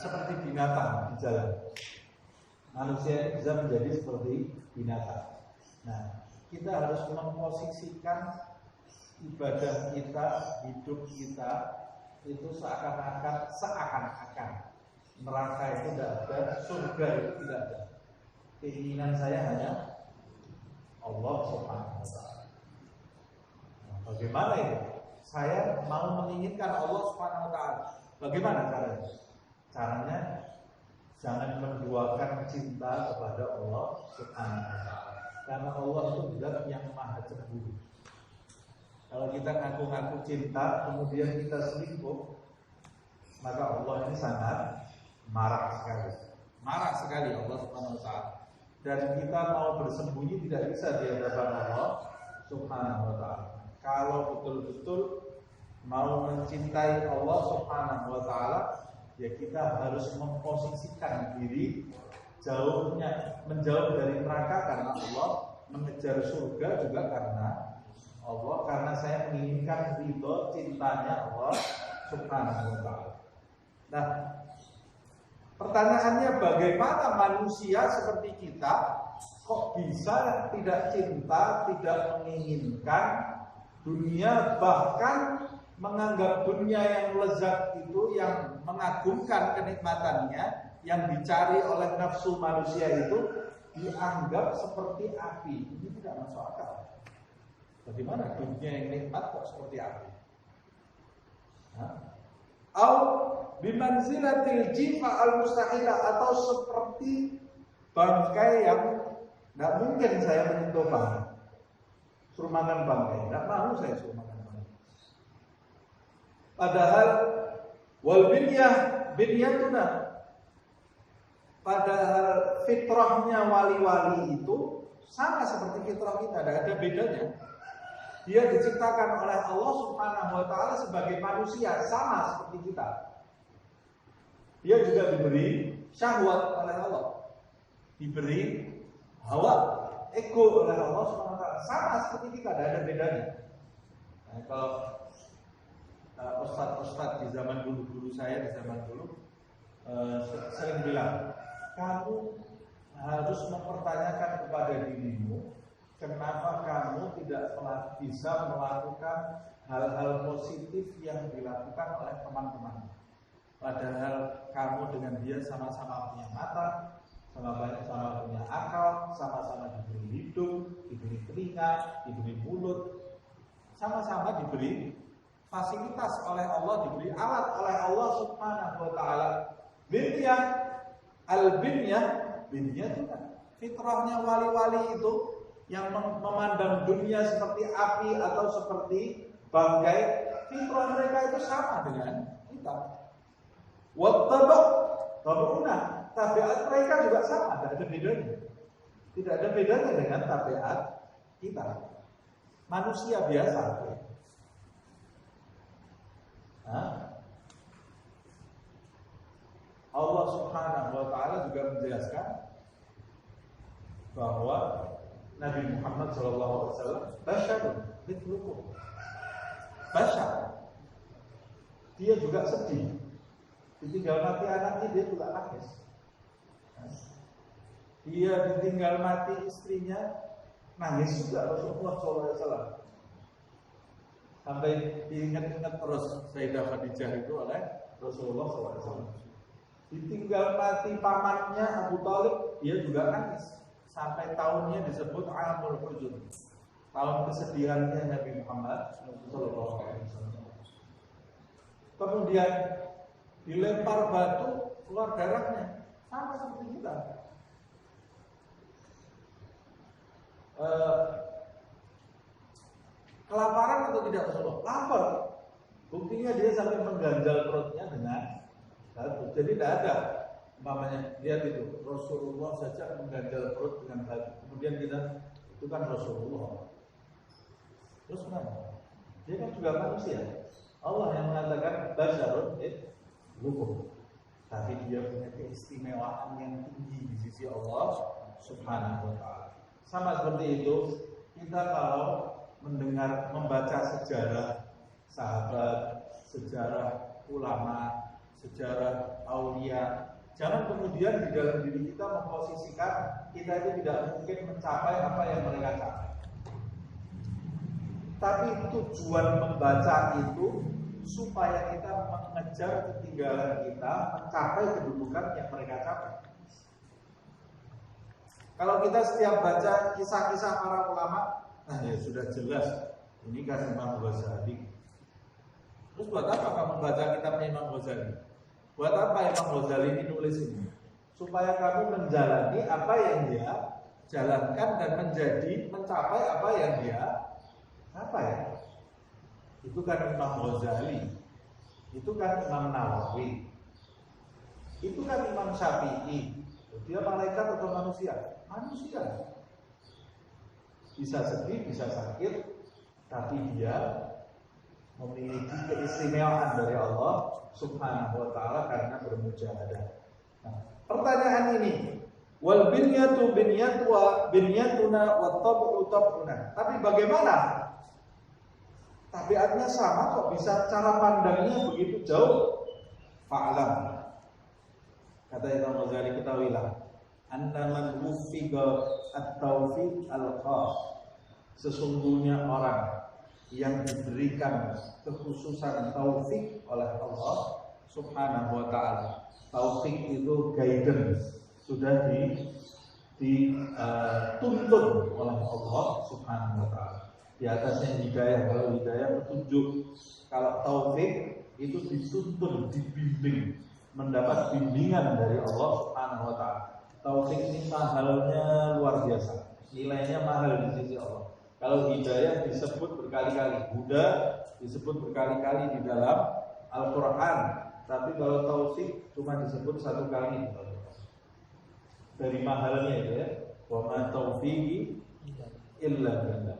seperti binatang di jalan. Manusia ini bisa menjadi seperti binatang. Nah, kita harus memposisikan ibadah kita, hidup kita itu seakan-akan neraka itu tidak ada, surga itu tidak ada. Keinginan saya hanya Allah Subhanahu wa ta'ala. Nah, bagaimana itu? Saya mau menginginkan Allah Subhanahu wa ta'ala. Bagaimana caranya? Caranya jangan menduakan cinta kepada Allah Subhanahu wa ta'ala. Karena Allah itu zat yang maha cemburu. Kalau kita ngaku-ngaku cinta, kemudian kita selingkuh, maka Allah ini sangat marah sekali. Marah sekali Allah Subhanahu wa ta'ala. Dan kita mau bersembunyi tidak bisa di hadapan Allah Subhanahu wa ta'ala. Kalau betul-betul mau mencintai Allah Subhanahu wa ta'ala, ya kita harus memposisikan diri menjauh dari neraka karena Allah, mengejar surga juga karena Allah karena saya menginginkan ridho cintanya Allah Subhanahu wa ta'ala. Nah, pertanyaannya bagaimana manusia seperti kita kok bisa tidak cinta, tidak menginginkan dunia, bahkan menganggap dunia yang lezat itu, yang mengagumkan kenikmatannya, yang dicari oleh nafsu manusia itu dianggap seperti api. Ini tidak masuk akal. Bagaimana dunia yang nikmat kok seperti api? Au bimanzilatil jifa al-mustahilah, atau seperti bangkai yang tidak mungkin saya menyentuh bangkai. Suruh makan bangkai, tidak mau saya suruh makan bangkai. Padahal wal binyatuna, padahal fitrahnya wali-wali itu sama seperti fitrah kita, tidak ada bedanya. Dia diciptakan oleh Allah Subhanahu wa ta'ala sebagai manusia, sama seperti kita. Dia juga diberi syahwat oleh Allah, diberi hawa, ego oleh Allah Subhanahu wa ta'ala, sama seperti kita, tidak ada bedanya. Nah, kalau ustadz di zaman dulu, guru saya di zaman dulu sering bilang, kamu harus mempertanyakan kepada dirimu, kenapa kamu tidak bisa melakukan hal-hal positif yang dilakukan oleh teman-teman. Padahal kamu dengan dia sama-sama punya mata, sama-sama punya akal, sama-sama diberi hidung, diberi telinga, diberi mulut, sama-sama diberi fasilitas oleh Allah, diberi alat oleh Allah Subhanahu wa ta'ala. Binyah, al-binyah itu kan fitrahnya wali-wali itu yang memandang dunia seperti api atau seperti bangkai. Fitrah mereka itu sama dengan kita. Wattabu'una, tabiat mereka juga sama, tidak ada bedanya. Tidak ada bedanya dengan tabiat kita, manusia biasa. Allah Subhanahu wa ta'ala juga menjelaskan bahwa Nabi Muhammad SAW basyarun mithlukum. Basyar, dia juga sedih, ditinggal mati anaknya, dia juga nangis. Dia ditinggal mati istrinya, nangis juga Rasulullah SAW. Sampai diingat-ingat terus Sayyidah Khadijah itu oleh Rasulullah SAW. Ditinggal mati pamannya Abu Thalib, dia juga nangis. Sampai tahunnya disebut Amul Huzun, tahun kesedihannya Nabi Muhammad SAW. Kemudian dilempar batu, keluar darahnya, sama seperti kita. Kelaparan atau tidak Rasulullah? Lapar. Buktinya dia sampai mengganjal perutnya dengan batu. Jadi tidak ada, umpamanya lihat itu Rasulullah saja mengganjal perut dengan batu. Kemudian kita, itu kan Rasulullah. Terus mana? Dia kan juga manusia. Allah yang mengatakan basyarun hukum. Tapi dia punya keistimewaan yang tinggi di sisi Allah Subhanahu wa ta'ala. Sama seperti itu, kita kalau mendengar, membaca sejarah sahabat, sejarah ulama, sejarah aulia, jangan kemudian di dalam diri kita memposisikan kita itu tidak mungkin mencapai apa yang mereka capai. Tapi tujuan membaca itu supaya kita mengejar ketinggalan kita, mencapai kedudukan yang mereka capai. Kalau kita setiap baca kisah-kisah para ulama, nah ya sudah jelas ini kan Imam Ghazali. Terus buat apa kamu baca kitabnya Imam Ghazali? Buat apa Imam Ghazali ini nulis ini? Supaya kamu menjalani apa yang dia jalankan dan mencapai apa yang dia capai. Itu kan Imam Ghazali, itu kan Imam Nawawi, itu kan Imam Syafi'i. Dia malaikat atau manusia? Manusia. Bisa sedih, bisa sakit, tapi dia memiliki keistimewaan dari Allah Subhanahu wa ta'ala karena bermujahadah. Nah, pertanyaan ini, wal binyatu binyatuna wa tab'u tab'una. Tapi bagaimana tabiatnya sama kok bisa cara pandangnya begitu jauh. Fa'lam, kata Imam Ghazali, ketahuilah, annaman wufiqa at-taufiq al-khas, sesungguhnya orang yang diberikan kekhususan taufik oleh Allah Subhanahu wa ta'ala. Taufik itu guidance, sudah dituntun oleh Allah Subhanahu wa ta'ala. Di atasnya hidayah, kalau hidayah petunjuk, kalau taufik itu dituntun, dibimbing, mendapat bimbingan dari Allah Subhanahu wa ta'ala. Taufik ini mahalnya luar biasa, nilainya mahal di sisi Allah. Kalau hidayah disebut berkali-kali, Buddha disebut berkali-kali di dalam Al-Quran, tapi kalau taufik cuma disebut satu kali. Dari mahalnya itu ya, wa ma taufiqi illa billah.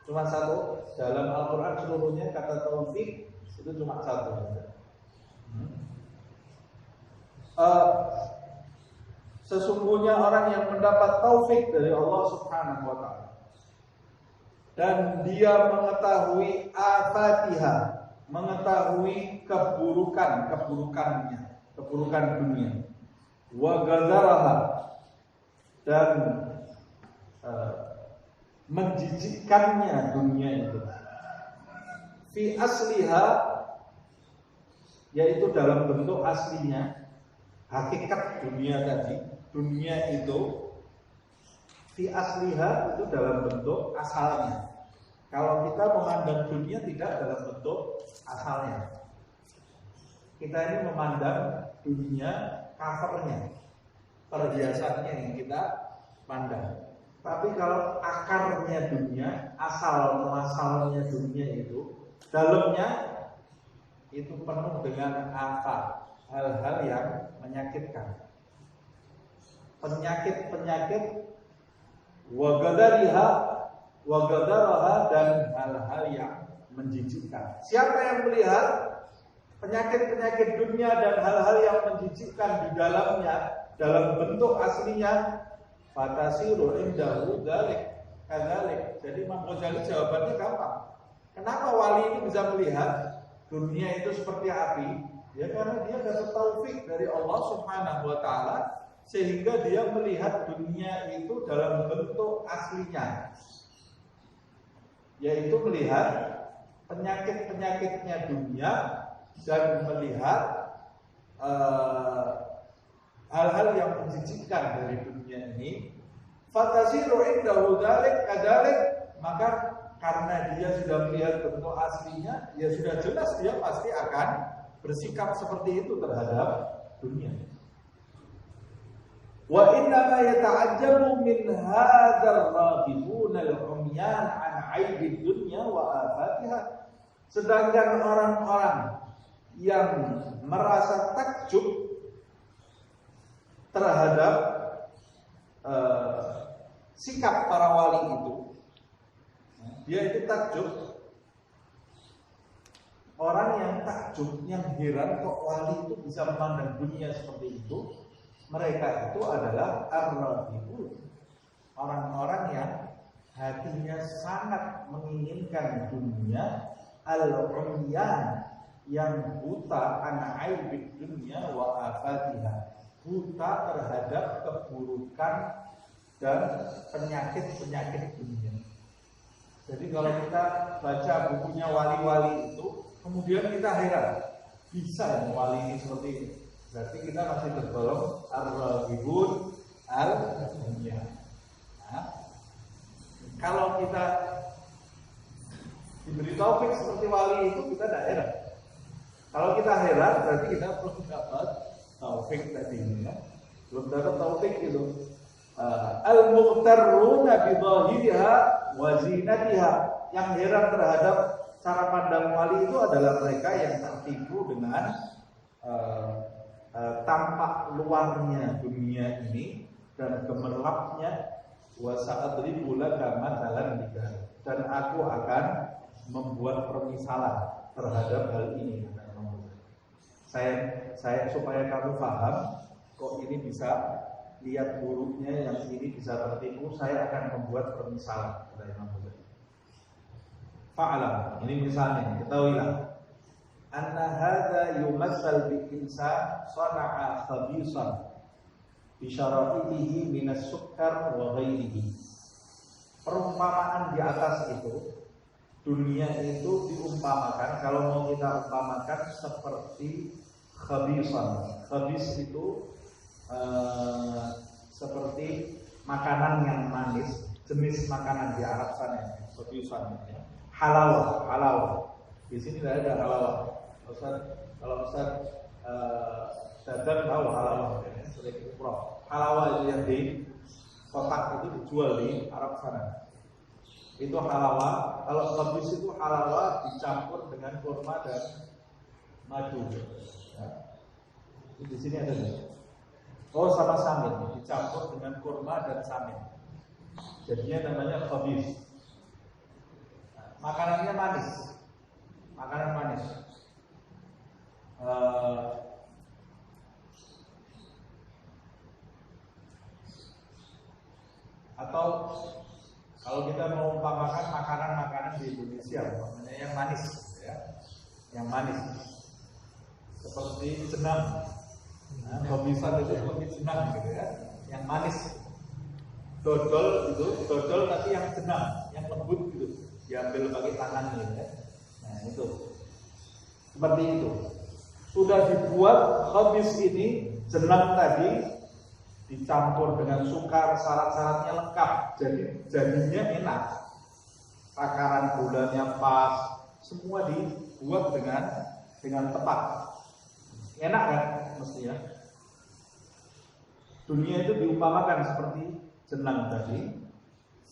Cuma satu dalam Al-Quran seluruhnya kata taufik itu cuma satu. Sesungguhnya orang yang mendapat taufik dari Allah Subhanahu wa ta'ala dan dia mengetahui afatiha, mengetahui keburukannya, keburukan dunia, wa ghadaraha, dan menjijikkannya dunia itu, fi asliha, yaitu dalam bentuk aslinya, hakikat dunia tadi, dunia itu fi asliha itu dalam bentuk asalnya. Kalau kita memandang dunia tidak dalam bentuk asalnya, kita ini memandang dunia covernya, perhiasannya yang kita pandang. Tapi kalau akarnya dunia, asal muasalnya dunia itu, dalamnya itu penuh dengan apa? Hal-hal yang menyakitkan, penyakit-penyakit, wagadaraha, dan hal-hal yang menjijikkan. Siapa yang melihat penyakit-penyakit dunia dan hal-hal yang menjijikkan di dalamnya dalam bentuk aslinya, fatasiru indahu dzalik kadzalik. Jadi Imam Ghazali jawabannya gampang. Kenapa wali ini bisa melihat dunia itu seperti api? Ya karena dia dapat taufik dari Allah Subhanahu wa ta'ala, sehingga dia melihat dunia itu dalam bentuk aslinya, yaitu melihat penyakit-penyakitnya dunia dan melihat hal-hal yang menjijikkan dari dunia ini. Fatasiru indahu dzalik kadzalik, maka karena dia sudah melihat bentuk aslinya, ya sudah jelas dia pasti akan bersikap seperti itu terhadap dunia. Wa inna ma yata'ajjabu min hadzal raghibun al-umyan an 'aibid dunya wa afatiha. Sedangkan orang-orang yang merasa takjub terhadap sikap para wali itu, dia itu takjub. Orang yang takjub, yang heran kok wali itu bisa memandang dunia seperti itu, mereka itu adalah ar-raghibun, orang-orang yang hatinya sangat menginginkan dunia, al-umyan, yang buta an aibid dunya wa afatiha, buta terhadap keburukan dan penyakit-penyakit dunia. Jadi kalau kita baca bukunya wali-wali itu, kemudian kita heran, bisa yang wali ini seperti ini, berarti kita masih tergolong ar-raghibun al-dunya. Nah, kalau kita diberi taufik seperti wali itu, kita tidak heran. Kalau kita heran, berarti kita belum dapat taufik tadi ini, ya. Belum dapat taufik itu. Al-muqtarruna bi dhahiriha wa zinatiha. Yang heran terhadap cara pandang wali itu adalah mereka yang tertipu dengan tampak luarnya dunia ini dan gemerlapnya. Wa sa'adribu laka mathalan bidhalik, dan aku akan membuat permisalan terhadap hal ini. Saya supaya kamu paham kok ini bisa lihat buruknya, yang ini bisa tertipu, saya akan membuat permisalan dari Imam Ghazali. Fa'lam, ini misalnya, ketahuilah anna hadza yumassal bi insan sana'a khabisan bi syara'itihi min as-sukkar wa ghairihi. Perumpamaan di atas itu, dunia itu diumpamakan, kalau mau kita umpamakan seperti khabisan. Khabis itu seperti makanan yang manis, jenis makanan di Arab sana, khabisan ya. Halawah. Di sini tidak ada halawah. Kalau Ustaz Dadan tahu halawah, ya, sering umroh. Halawah itu yang di kotak itu dijual di Arab sana. Itu halawah. Kalau khabis itu halawah dicampur dengan kurma dan madu. Ya. Di sini ada nih. Oh, sama samin, dicampur dengan kurma dan samin. Jadinya namanya khabis. Makanannya manis, makanan manis. Atau kalau kita mau umpamakan makanan-makanan di Indonesia, namanya yang manis, ya, yang manis, seperti jenang. Khabisan itu seperti jenang, gitu ya, yang manis. Dodol tapi yang jenang, yang lembut gitu. Diambil pakai tangan gitu ya. Nah itu seperti itu. Sudah dibuat khabis ini, jenang tadi dicampur dengan sukar, syarat-syaratnya lengkap. Jadi jadinya enak. Takaran gulanya pas, semua dibuat dengan tepat. Enak kan mestinya. Dunia itu diumpamakan seperti jenang tadi.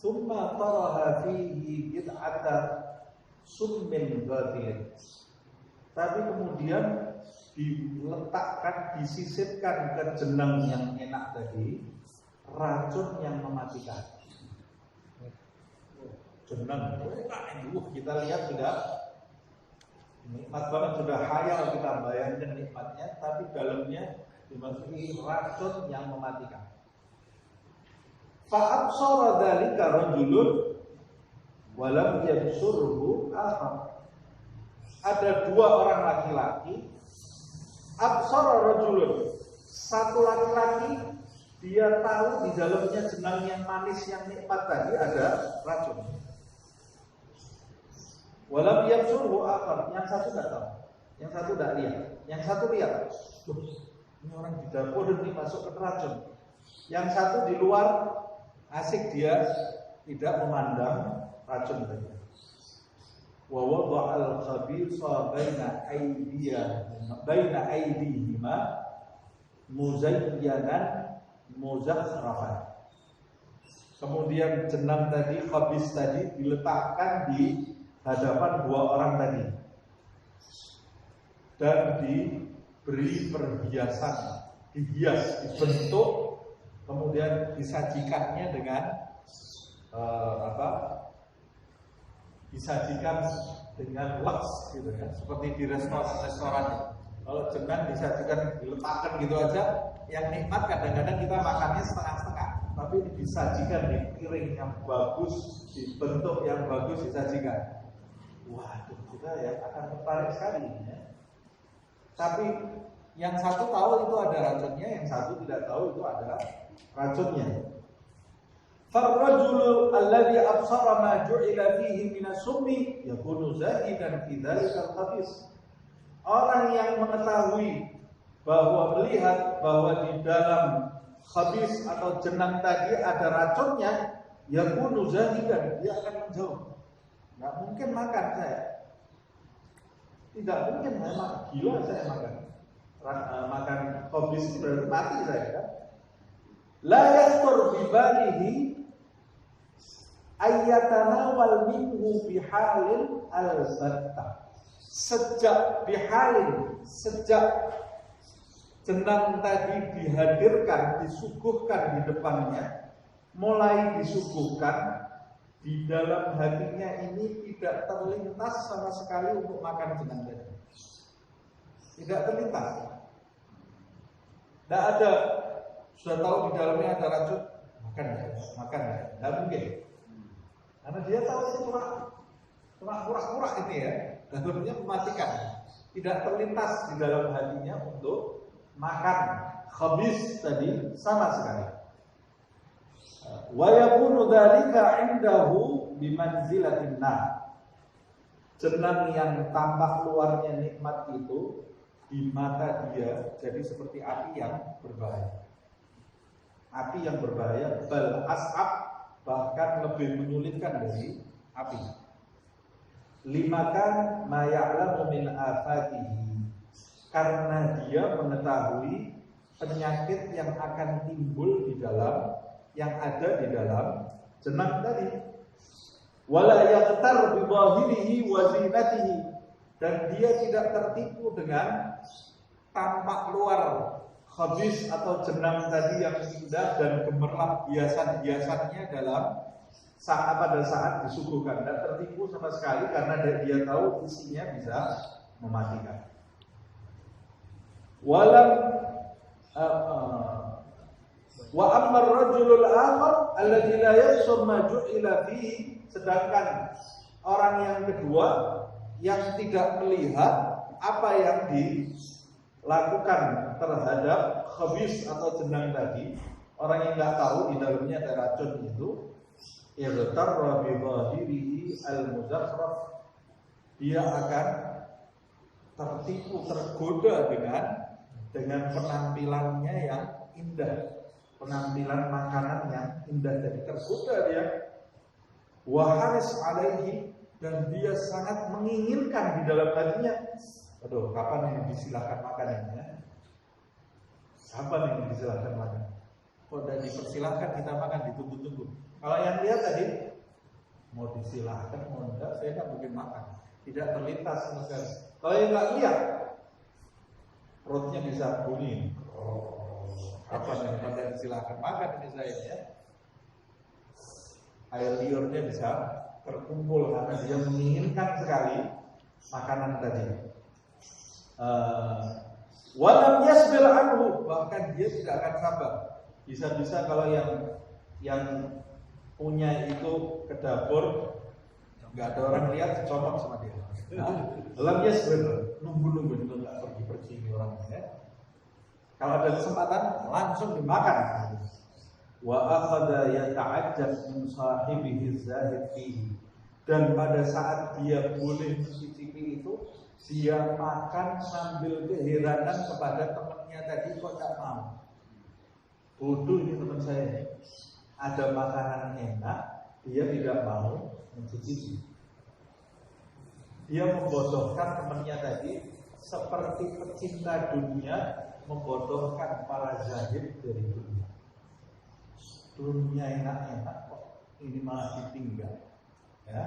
Summa taraha fihi bid'ata summin ghadil. Tapi kemudian diletakkan, disisipkan ke jenang yang enak tadi racun yang mematikan. Jenang enak ini, kita lihat sudah nikmat banget, sudah khayal kita bayangkan nikmatnya, tapi dalamnya dimasuki racun yang mematikan. Fa'absara dzalika rajulun wa lam yabsurhu akhar. Ada dua orang laki-laki. Absara rajulun, satu laki-laki dia tahu di dalamnya jenang yang manis yang nikmat tadi ada racun. Wa lam yabsurhu akhar, yang satu tidak tahu, yang satu tidak lihat, yang satu lihat. Ini orang di dapur ini masuk ke racun. Yang satu di luar asik, dia tidak memandang racun tadi. Wa wada'al khabisa baina aydihima muzayyanan muzakhrafan. Kemudian jenang tadi, khabis tadi diletakkan di hadapan dua orang tadi dan diberi perhiasan, dihias, dibentuk, kemudian disajikannya dengan disajikan dengan lux gitu kan, seperti di restoran. Kalau jenang disajikan diletakkan gitu aja, yang nikmat kadang-kadang kita makannya setengah-setengah, tapi ini disajikan di piring yang bagus, dibentuk yang bagus, disajikan. Waduh, kita ya akan tertarik sekali ya. Tapi yang satu tahu itu ada racunnya, yang satu tidak tahu itu ada racunnya. Farrajulu alladhi absara ma ju'ila fihi min as-summi yakunu zahidan fi dzalikal khabis. Orang yang mengetahui bahwa melihat bahwa di dalam khabis atau jenang tadi ada racunnya, yakunu zahidan, dia akan menjauh. Enggak mungkin makan saya. Tidak mungkin memang gila saya makan. Makan khabis itu berarti mati saya kan. La yastur bi balihi ayyatanawal minhu bihalin al-batta. Sejak jenang tadi dihadirkan, disuguhkan di depannya, mulai disuguhkan, di dalam hatinya ini tidak terlintas sama sekali untuk makan jenang tadi. Tidak terlintas. Tidak ada. Sudah tahu di dalamnya ada racun, makan ya. Tidak mungkin. Karena dia tahu itu cuma pura-pura ini ya, dalamnya mematikan, tidak terlintas di dalam hatinya untuk makan khabis tadi sama sekali. Wa yakunu dzalika 'indahu bimanzilatin nar. Jenang yang tampak luarnya nikmat itu di mata dia jadi seperti api yang berbahaya. Api yang berbahaya, bal as'ab, bahkan lebih menyulitkan dari api. Limakan ma ya'lamu min afatihi, karena dia mengetahui penyakit yang akan timbul di dalam, yang ada di dalam jenang tadi. Wala yaqtar bi dhahirihi wa zinatihi, dan dia tidak tertipu dengan tampak luar khabis atau jenang tadi yang indah dan gemerlap hiasan-hiasannya dalam pada saat disuguhkan. Dan tertipu sama sekali karena dia tahu isinya bisa mematikan. Walam wa amma ar-rajulul akhar alladzi la yabsur ma ju'ila fihi, sedangkan orang yang kedua yang tidak melihat apa yang dilakukan terhadap khabis atau jenang tadi, orang yang nggak tahu di dalamnya ada racun itu, irtarra bi dhahirihi al-muzakhraf, dia akan tertipu, tergoda dengan penampilannya yang indah, penampilan makanan yang indah, jadi tergoda dia. Wa haris alaihi, dan dia sangat menginginkan di dalam hatinya, aduh, kapan ini disilahkan makan ini ya? Kapan ini disilahkan makan? Kok udah dipersilahkan kita makan, ditunggu-tunggu. Kalau yang lihat tadi mau disilahkan, mau enggak, saya kan mungkin makan, tidak terlintas sama sekali. Kalau yang nggak lihat, perutnya bisa bunyi. Kapan ini pada disilahkan makan ini saya ya? Air liurnya bisa terkumpul karena dia menginginkan sekali makanan tadi. Walam yasbil anhu, bahkan dia tidak akan sabar. Bisa-bisa kalau yang punya itu ke dapur, nggak ada orang lihat, comot sama dia. Walam yasbil, nunggu itu nggak pergi ini orangnya. Ya. Kalau ada kesempatan langsung dimakan. Wa akhadha yata'ajjab min sahibihi zahid fihi, dan pada saat dia boleh mencicipi itu, dia makan sambil keheranan kepada temannya tadi kok tak mau. Bodoh ini teman saya, ada makanan enak, dia tidak mau mencicipi. Dia membodohkan temannya tadi seperti pecinta dunia membodohkan para zahid dari dunia. Dunia enak-enak kok ini malah ditinggal, ya.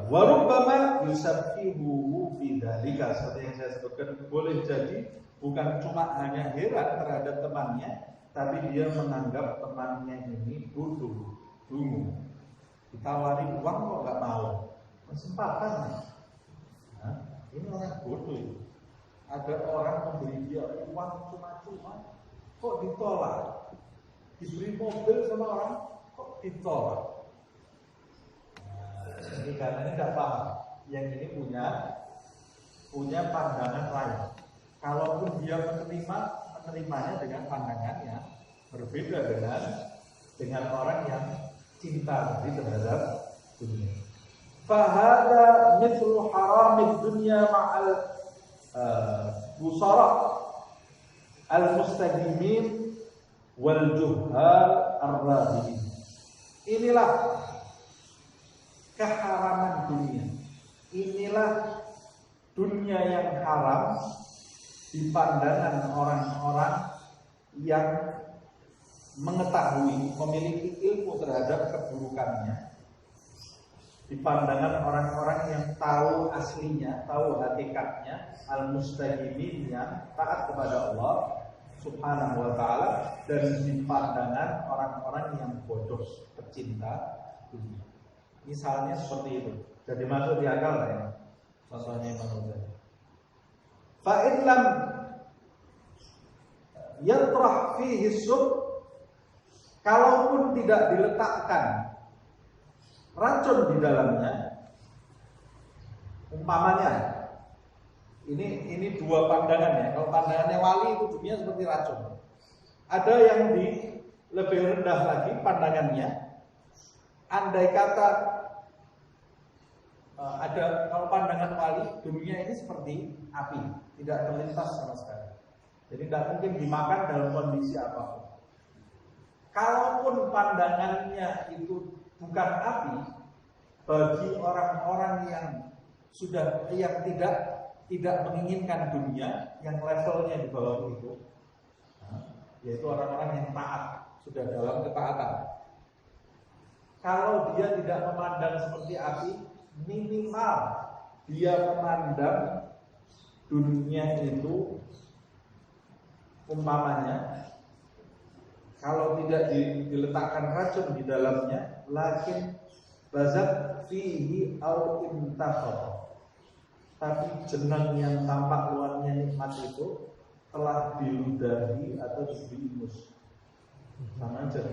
Warubbama yusabbihu fi dzalika, seperti yang saya sebutkan, boleh jadi bukan cuma hanya heran terhadap temannya, tapi dia menganggap temannya ini bodoh, dungu. Ditawari uang kok nggak mau, kesempatan. Nah, ini orang bodoh. Ada orang memberi dia uang cuma-cuma, kok ditolak. Diberi mobil sama orang, kok ditolak. Ini karena ini tidak paham. Yang ini punya pandangan lain. Kalaupun dia menerimanya dengan pandangan yang berbeda dengan orang yang cinta terhadap dunia. Fahada mithlu haramid dunya ma'al busara al-mustadimin wal juhal ar-rahimin. Inilah keharaman dunia. Inilah dunia yang haram di pandangan orang-orang yang mengetahui, memiliki ilmu terhadap keburukannya. Di pandangan orang-orang yang tahu aslinya, tahu hakikatnya, al-mustaqimin, yang taat kepada Allah Subhanahu wa ta'ala, dan di pandangan orang-orang yang bodoh, pecinta dunia. Misalnya seperti itu. Jadi masuk di akal lah ya. Contohnya Imam Ghazali. Fa'in lam yatrah fihi sub, kalaupun tidak diletakkan racun di dalamnya, Umpamanya ini dua pandangan ya. Kalau pandangannya wali itu dunia seperti racun. Ada yang lebih rendah lagi pandangannya. Andai kata ada, kalau pandangan wali, dunia ini seperti api, tidak terlintas sama sekali. Jadi tidak mungkin dimakan dalam kondisi apapun. Kalaupun pandangannya itu bukan api, bagi orang-orang yang tidak menginginkan dunia, yang levelnya di bawah itu, yaitu orang-orang yang taat, sudah dalam ketaatan. Kalau dia tidak memandang seperti api, minimal dia memandang dunia itu umpamanya kalau tidak diletakkan racun di dalamnya, lakin bazat fihi au intakhab. Tapi jenang yang tampak luarnya nikmat itu telah diludahi atau diingus. Sama aja.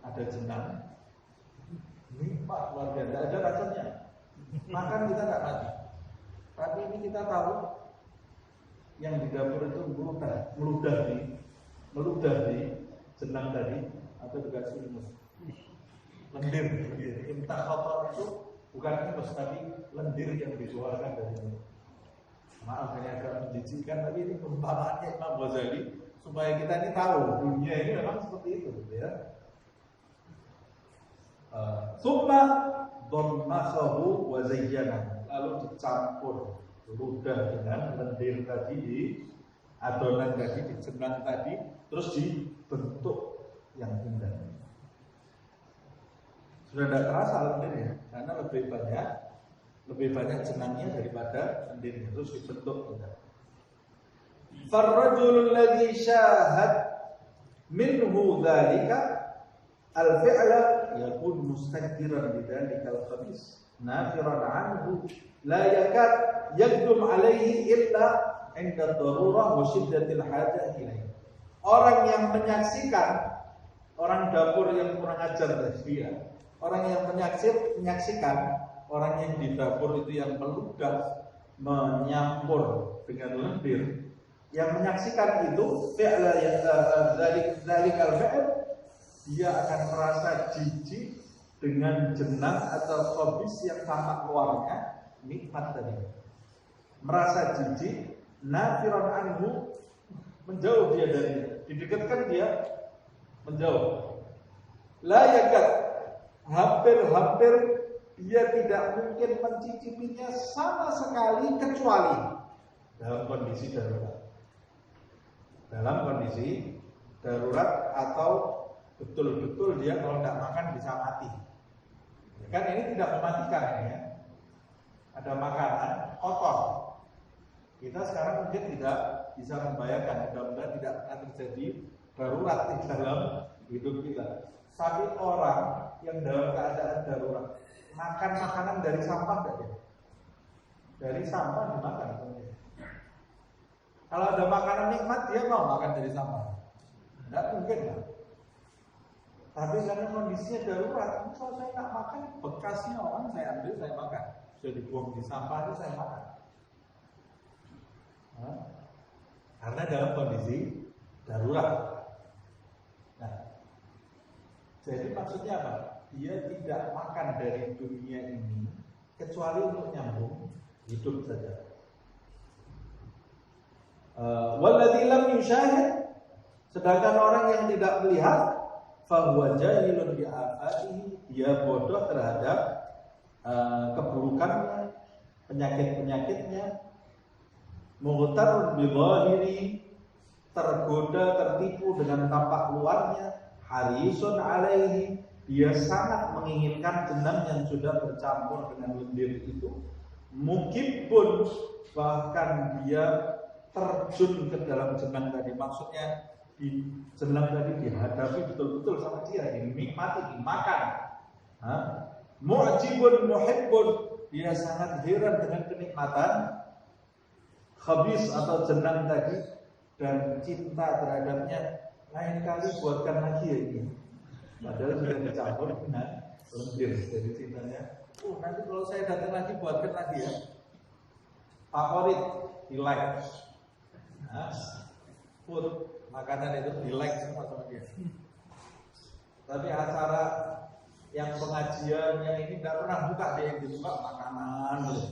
Ada jenang nikmat luar biasa, ada racunnya. Makan kita nggak mati. Tapi ini kita tahu yang di dapur itu meludahi jenang tadi atau dikasih ingus. Lendir, intah kotor itu bukan ingus tapi lendir yang dikeluarkan dari mulut. Maaf ini agak menjijikkan, tapi ini perumpamaannya Imam Ghazali supaya kita ini tahu dunia ini memang seperti itu, ya. Summa dhammahu wa zayyana, lalu dicampur ludah dengan lendir tadi di adonan tadi, di jenang tadi, terus dibentuk yang indah. Sudah tidak terasa lendir ya, karena lebih banyak jenangnya daripada lendirnya, terus dibentuk indah. Farrajulul ladzi syahad minhu dzalika al-fi'la yakun mustakbiran bidzalika al-khabis nafiran anhu la yakad yaqdum alaihi illa 'inda ad-darurah wa shiddatil hajah ilaih. Orang yang menyaksikan, orang dapur yang kurang ajar tadi ya. Orang yang menyaksikan orang yang di dapur itu yang meludah menyampur dengan lendir, yang menyaksikan itu fi'la dzalikal fi'l, dia akan merasa jijik dengan jenang atau khabis yang tampak luarnya nikmat tadi. Merasa jijik, nafiran anhu, menjauh dia darinya, didekatkan dia menjauh. La yakad, hampir dia tidak mungkin mencicipinya sama sekali kecuali dalam kondisi darurat. Dalam kondisi darurat atau betul-betul dia kalau tidak makan bisa mati. Kan ini tidak mematikan ya. Ada makanan kotor. Kita sekarang mungkin tidak bisa membayangkan, mudah-mudahan tidak akan terjadi darurat di dalam hidup kita. Tapi orang yang dalam keadaan darurat makan makanan dari sampah enggak ya? Dari sampah dimakan. Kalau ada makanan nikmat dia mau makan dari sampah? Enggak mungkin lah. Tapi karena kondisinya darurat, kalau saya nggak makan, bekasnya orang saya ambil, saya makan. Sudah dibuang di sampah itu saya makan. Karena dalam kondisi darurat. Nah, jadi maksudnya apa? Dia tidak makan dari dunia ini kecuali untuk nyambung hidup saja. Walladzi lam yusyahid, sedangkan orang yang tidak melihat, fahuwa jahilun bi'afatihi, dia bodoh terhadap keburukannya, penyakit-penyakitnya, mughtarun bi-dhahiri, tergoda, tertipu dengan tampak luarnya, harisun alaihi, dia sangat menginginkan jenang yang sudah bercampur dengan lendir itu, mukibbun, bahkan dia terjun ke dalam jenang tadi, maksudnya di jenang tadi dihadapi betul-betul sama dia, dinikmati, dimakan. Mu'jibun muhibbun, dia sangat heran dengan kenikmatan khabis atau jenang tadi dan cinta terhadapnya. Lain kali buatkan lagi ya ini. Padahal sudah dicampur dengan lendir, jadi cintanya Nanti kalau saya datang lagi buatkan lagi ya. Favorit di like. Nah, food makanan itu di like semua sama dia. Tapi acara yang pengajiannya ini nggak pernah buka dia yang dibuka makanan dulu.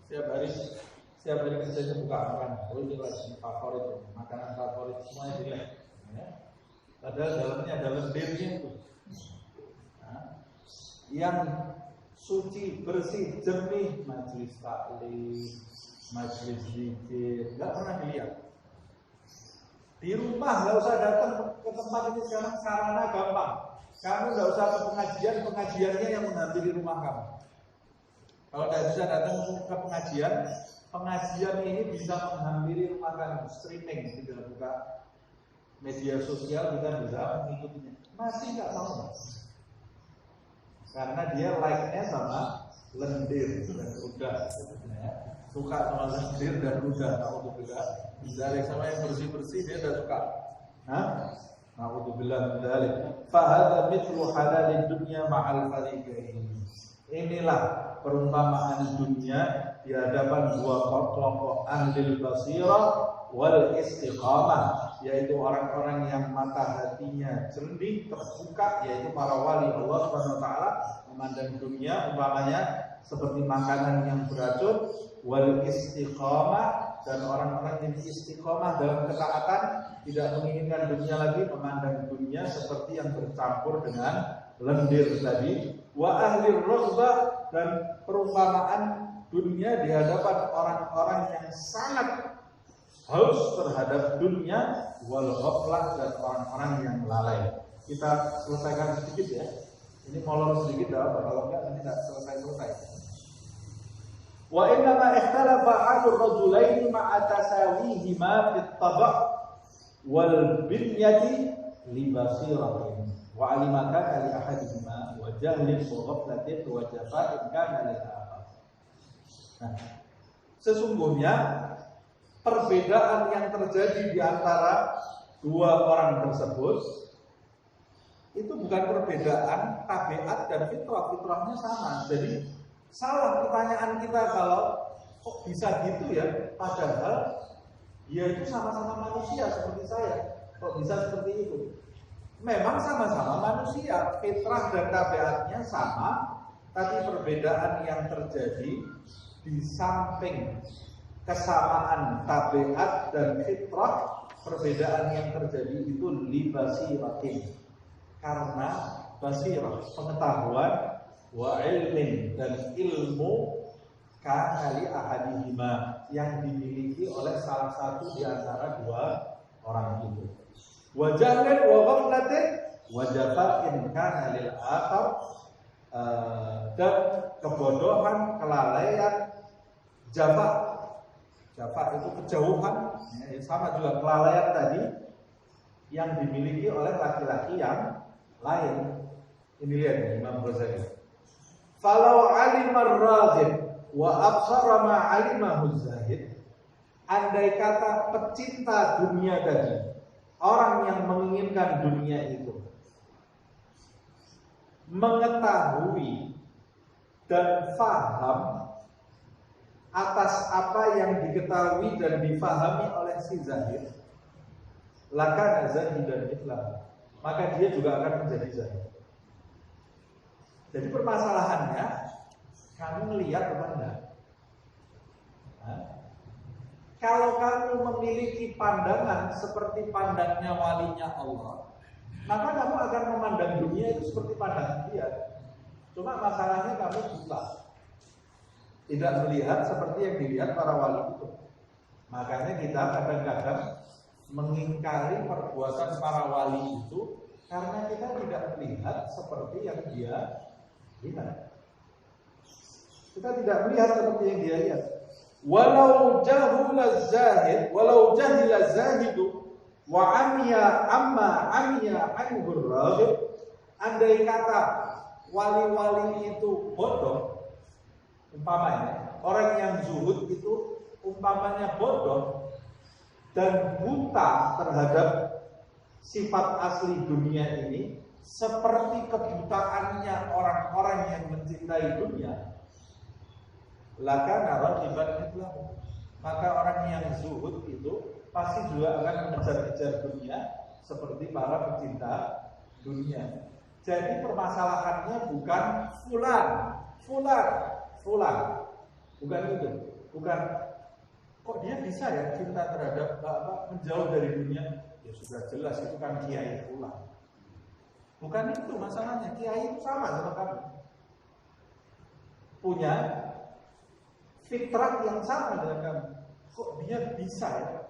Setiap hari kerjanya buka makanan. Oh ini lagi favorit, makanan favorit semuanya di like. Ya. Padahal dalamnya ada lendirnya itu. Nah, yang suci, bersih, jernih, majelis taklim, majelis zikir, nggak pernah dilihat. Di rumah nggak usah datang ke tempat ini sekarang sarana gampang. Kamu nggak usah ke pengajiannya yang menghampiri rumah kamu. Kalau tidak bisa datang ke pengajian ini bisa menghampiri rumah kamu. Streaming, tinggal buka media sosial kita bisa mengikutinya. Masih nggak mau, karena dia like-nya sama lendir dan ludah. Suka sama lendir dan ludah. Alhamdulillah. Dari sama yang bersih-bersih dia udah suka. Alhamdulillah. Dari fahadha mithlu halalid dunya ma'al fariqain. Inilah perumpamaan dunia di hadapan dua kelompok ahli basirah wal istiqamah, yaitu orang-orang yang mata hatinya jernih, terbuka, yaitu para wali Allah Subhanahu wa taala, memandang dunia umpamanya seperti makanan yang beracun, wal istiqamah, dan orang-orang yang istiqamah dalam ketaatan, tidak menginginkan dunia lagi, memandang dunia seperti yang bercampur dengan lendir tadi. Wa ahli raghbah, dan perumpamaan dunia di hadapan orang-orang yang sangat haus terhadap dunia, wal ghaflah, dan orang-orang yang lalai. Kita selesaikan sedikit ya. Ini molor sedikit dah, kalau enggak nanti tidak selesai. Wa inna ma ikhtalafa 'adul rajulaini ma'a tasawihima fit tab' wal binyati li basiratin wa 'alima kana li ahadihima wa jahlin wa ghaflatin wa jafa'in kana lil akhar. Nah, sesungguhnya perbedaan yang terjadi di antara dua orang tersebut itu bukan perbedaan tabiat dan fitrah. Fitrahnya sama. Jadi salah pertanyaan kita kalau kok bisa gitu ya, padahal dia itu sama-sama manusia seperti saya. Kok bisa seperti itu? Memang sama-sama manusia, fitrah dan tabiatnya sama, tapi perbedaan yang terjadi di samping kesamaan tabiat dan fitrah, perbedaan yang terjadi itu li basiratin, karena basirah, pengetahuan, wa ilmin, dan ilmu, kana li ahadihima, yang dimiliki oleh salah satu di antara dua orang itu. Wa jahlin wa ghaflatin wa jafa'in kana lil akhar, dan kebodohan, kelalaian, jafa itu kejauhan, ya, sama juga kelalaian tadi yang dimiliki oleh laki-laki yang lain. Ini lihat Imam Ghazali. Falau alimar raghib wa absara ma alimahu zahid, andai kata pecinta dunia tadi, orang yang menginginkan dunia itu, mengetahui dan faham atas apa yang diketahui dan difahami oleh si zahid, lakana zahidan mithlahu, maka dia juga akan menjadi zahid. Jadi permasalahannya, kamu melihat apa enggak? Kalau kamu memiliki pandangan seperti pandangnya walinya Allah, maka kamu akan memandang dunia itu seperti pandangan dia. Cuma masalahnya kamu buta, tidak melihat seperti yang dilihat para wali itu. Makanya kita kadang-kadang mengingkari perbuatan para wali itu karena kita tidak melihat seperti yang dia lihat. Kita tidak melihat seperti yang dia lihat. Walau jahila zahidu wa amiya anhu raghib, andai kata wali-wali itu bodoh, umpamanya orang yang zuhud itu umpamanya bodoh dan buta terhadap sifat asli dunia ini, seperti kebutaannya orang-orang yang mencintai dunia, lakana raqiban mithlahu, maka orang yang zuhud itu pasti juga akan mengejar-kejar dunia seperti para pecinta dunia. Jadi permasalahannya bukan fulan, bukan itu, bukan kok dia bisa ya cinta terhadap menjauh dari dunia. Ya sudah jelas itu kan kiai fulan. Bukan itu masalahnya, kiai itu sama sama kamu, punya fitrah yang sama dengan kamu. Kok dia bisa ya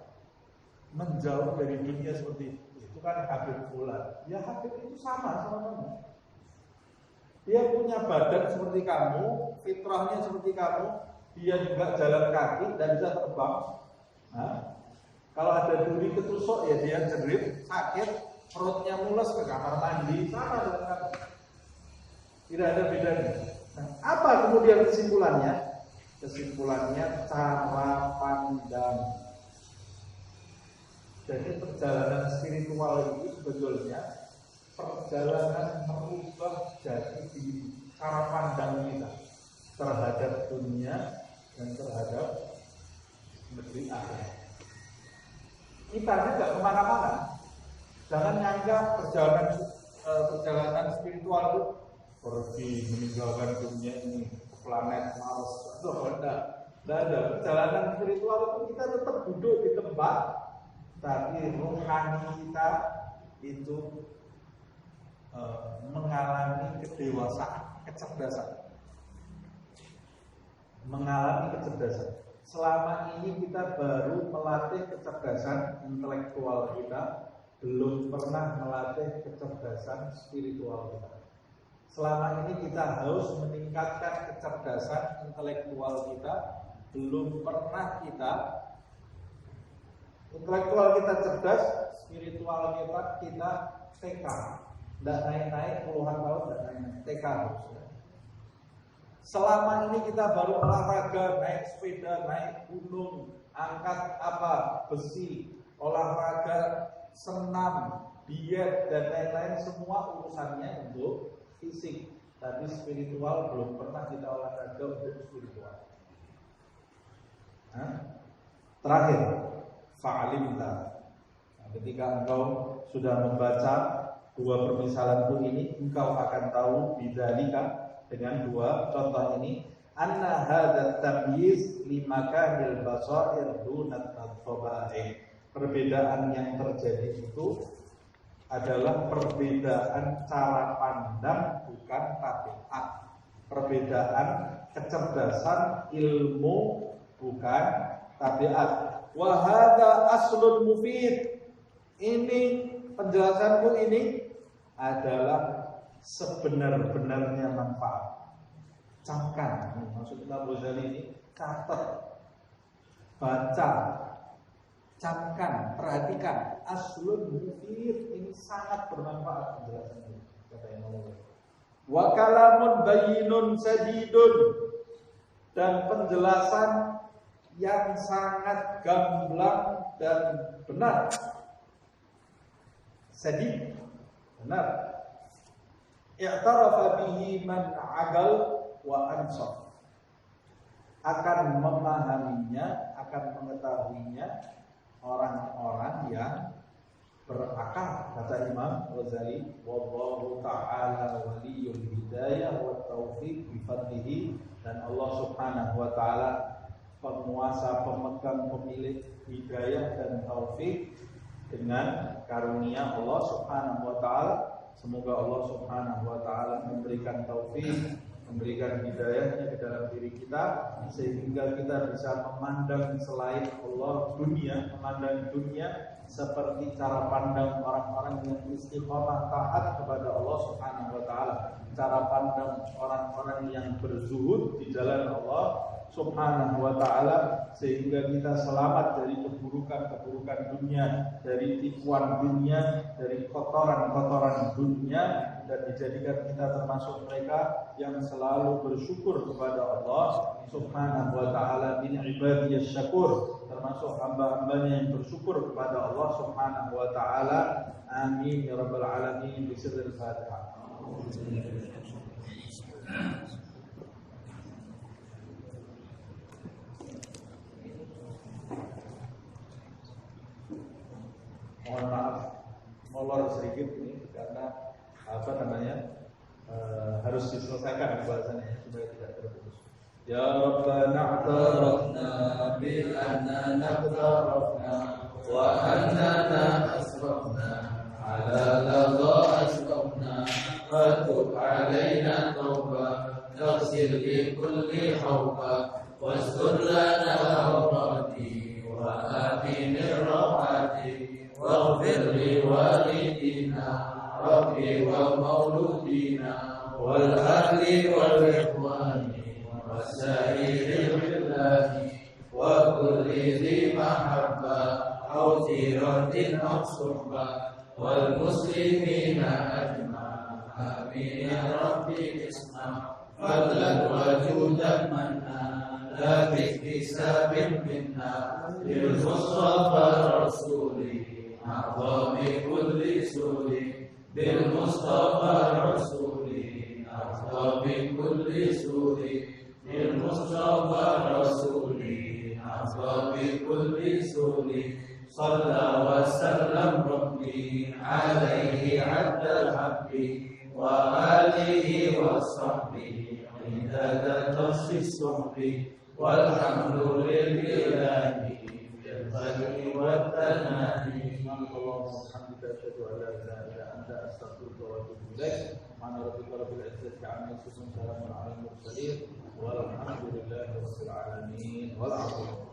menjauh dari dunia seperti itu? Itu kan Habib fulan. Ya Habib itu sama kamu. Dia punya badan seperti kamu, fitrahnya seperti kamu. Dia juga jalan kaki dan bisa terbang. Nah, kalau ada duri ketusuk ya dia jerit, sakit, perutnya mules ke kamar mandi, sama dengan kamu. Tidak ada bedanya. Nah, apa kemudian kesimpulannya? Kesimpulannya cara pandang. Jadi perjalanan spiritual itu sebetulnya perjalanan merubah jadi cara pandang kita terhadap dunia dan terhadap negeri akhirat. Kita tidak kemana-mana. Jangan nyangka perjalanan spiritual itu pergi meninggalkan dunia ini ke planet Mars. Tidak ada. Perjalanan spiritual itu kita tetap duduk di tempat, tapi rohani kita itu mengalami kedewasaan, kecerdasan. Selama ini kita baru melatih kecerdasan intelektual kita, belum pernah melatih kecerdasan spiritual kita. Selama ini kita harus meningkatkan kecerdasan intelektual kita, belum pernah intelektual kita cerdas, spiritual kita TK. Tidak naik-naik puluhan tahun, tidak naik-naik TK harus. Selama ini kita baru olahraga, naik sepeda, naik gunung, angkat besi, olahraga, senam, diet dan lain-lain, semua urusannya untuk fisik. Tapi spiritual belum pernah kita olahraga untuk spiritual. Terakhir, fa'alimta. Ketika engkau sudah membaca dua permisalanku ini, engkau akan tahu bidzalika, dengan dua contoh ini, anna hadzal tamyiz limakanil basair dunat at-tabai. Perbedaan yang terjadi itu adalah perbedaan cara pandang, bukan tabiat. Perbedaan kecerdasan ilmu, bukan tabiat. Wa hadza aslun mufid. Ini penjelasanku ini adalah sebenar-benarnya manfaat. Camkan, maksud Imam Ghazali ini, catat, baca, camkan, perhatikan. Aslun mufid, ini sangat bermanfaat penjelasan ini, kata Imam Ghazali. Wa kalamun bayyinun sadidun, dan penjelasan yang sangat gamblang dan benar. Sadid, benar. I'tarafa bihi man agal wa ansaf. Akan memahaminya, akan mengetahuinya orang-orang yang berakal, kata Imam Ghazali. Wallahu ta'ala waliyul hidayah wa taufiq bi fadlihi, dan Allah Subhanahu wa ta'ala penguasa, pemegang, pemilik hidayah dan taufik dengan karunia Allah Subhanahu wa ta'ala. Semoga Allah Subhanahu wa ta'ala memberikan taufik, memberikan hidayahnya ke dalam diri kita, sehingga kita bisa memandang selain Allah dunia, memandang dunia seperti cara pandang orang-orang yang istiqomah taat kepada Allah Subhanahu wa ta'ala, cara pandang orang-orang yang berzuhud di jalan Allah Subhanahu wa ta'ala, sehingga kita selamat dari keburukan-keburukan dunia, dari tipuan dunia, dari kotoran-kotoran dunia, dan dijadikan kita termasuk mereka yang selalu bersyukur kepada Allah Subhanahu wa ta'ala bin ibadiyas syakur, termasuk hamba-hambanya yang bersyukur kepada Allah Subhanahu wa taala. Amin ya rabbal alamin. Bismillahil Fatihah. Mohon maaf molor sedikit ini karena harus diselesaikan bahasannya supaya tidak terputus. Ya Rabbana a'tarafna bil annana a'tarafna wa annana asrafna ala ladha asrafna fatub alaina tawbah taghsil bi kulli hawba wastur lana awrati wa atina rahmati واغفر لوالدينا ربي ومولودينا والأهل والإخوان وسائر البلاد وكل ذي محبة أو زيرة أو صحبة والمسلمين أجمعين آمين يا ربي اسمع فضلا وجودا منا لا باكتساب منا للمصطفى رسولي أعظم كل سور بالمصطفى رسولي أعظم كل سور بالمصطفى رسولي أعظم كل سور صلى وسلم ربي عليه عبد الحق وآله وصحبه عدد نصف الصحب والحمد لله بالخلق والتنادي. اللهم وبحمدك أشهد أن لا إله إلا أنت أستغفرك وأتوب إليك. سبحان ربك رب العزة عما يصفون، سلام على المرسلين والحمد لله رب العالمين والعظيم.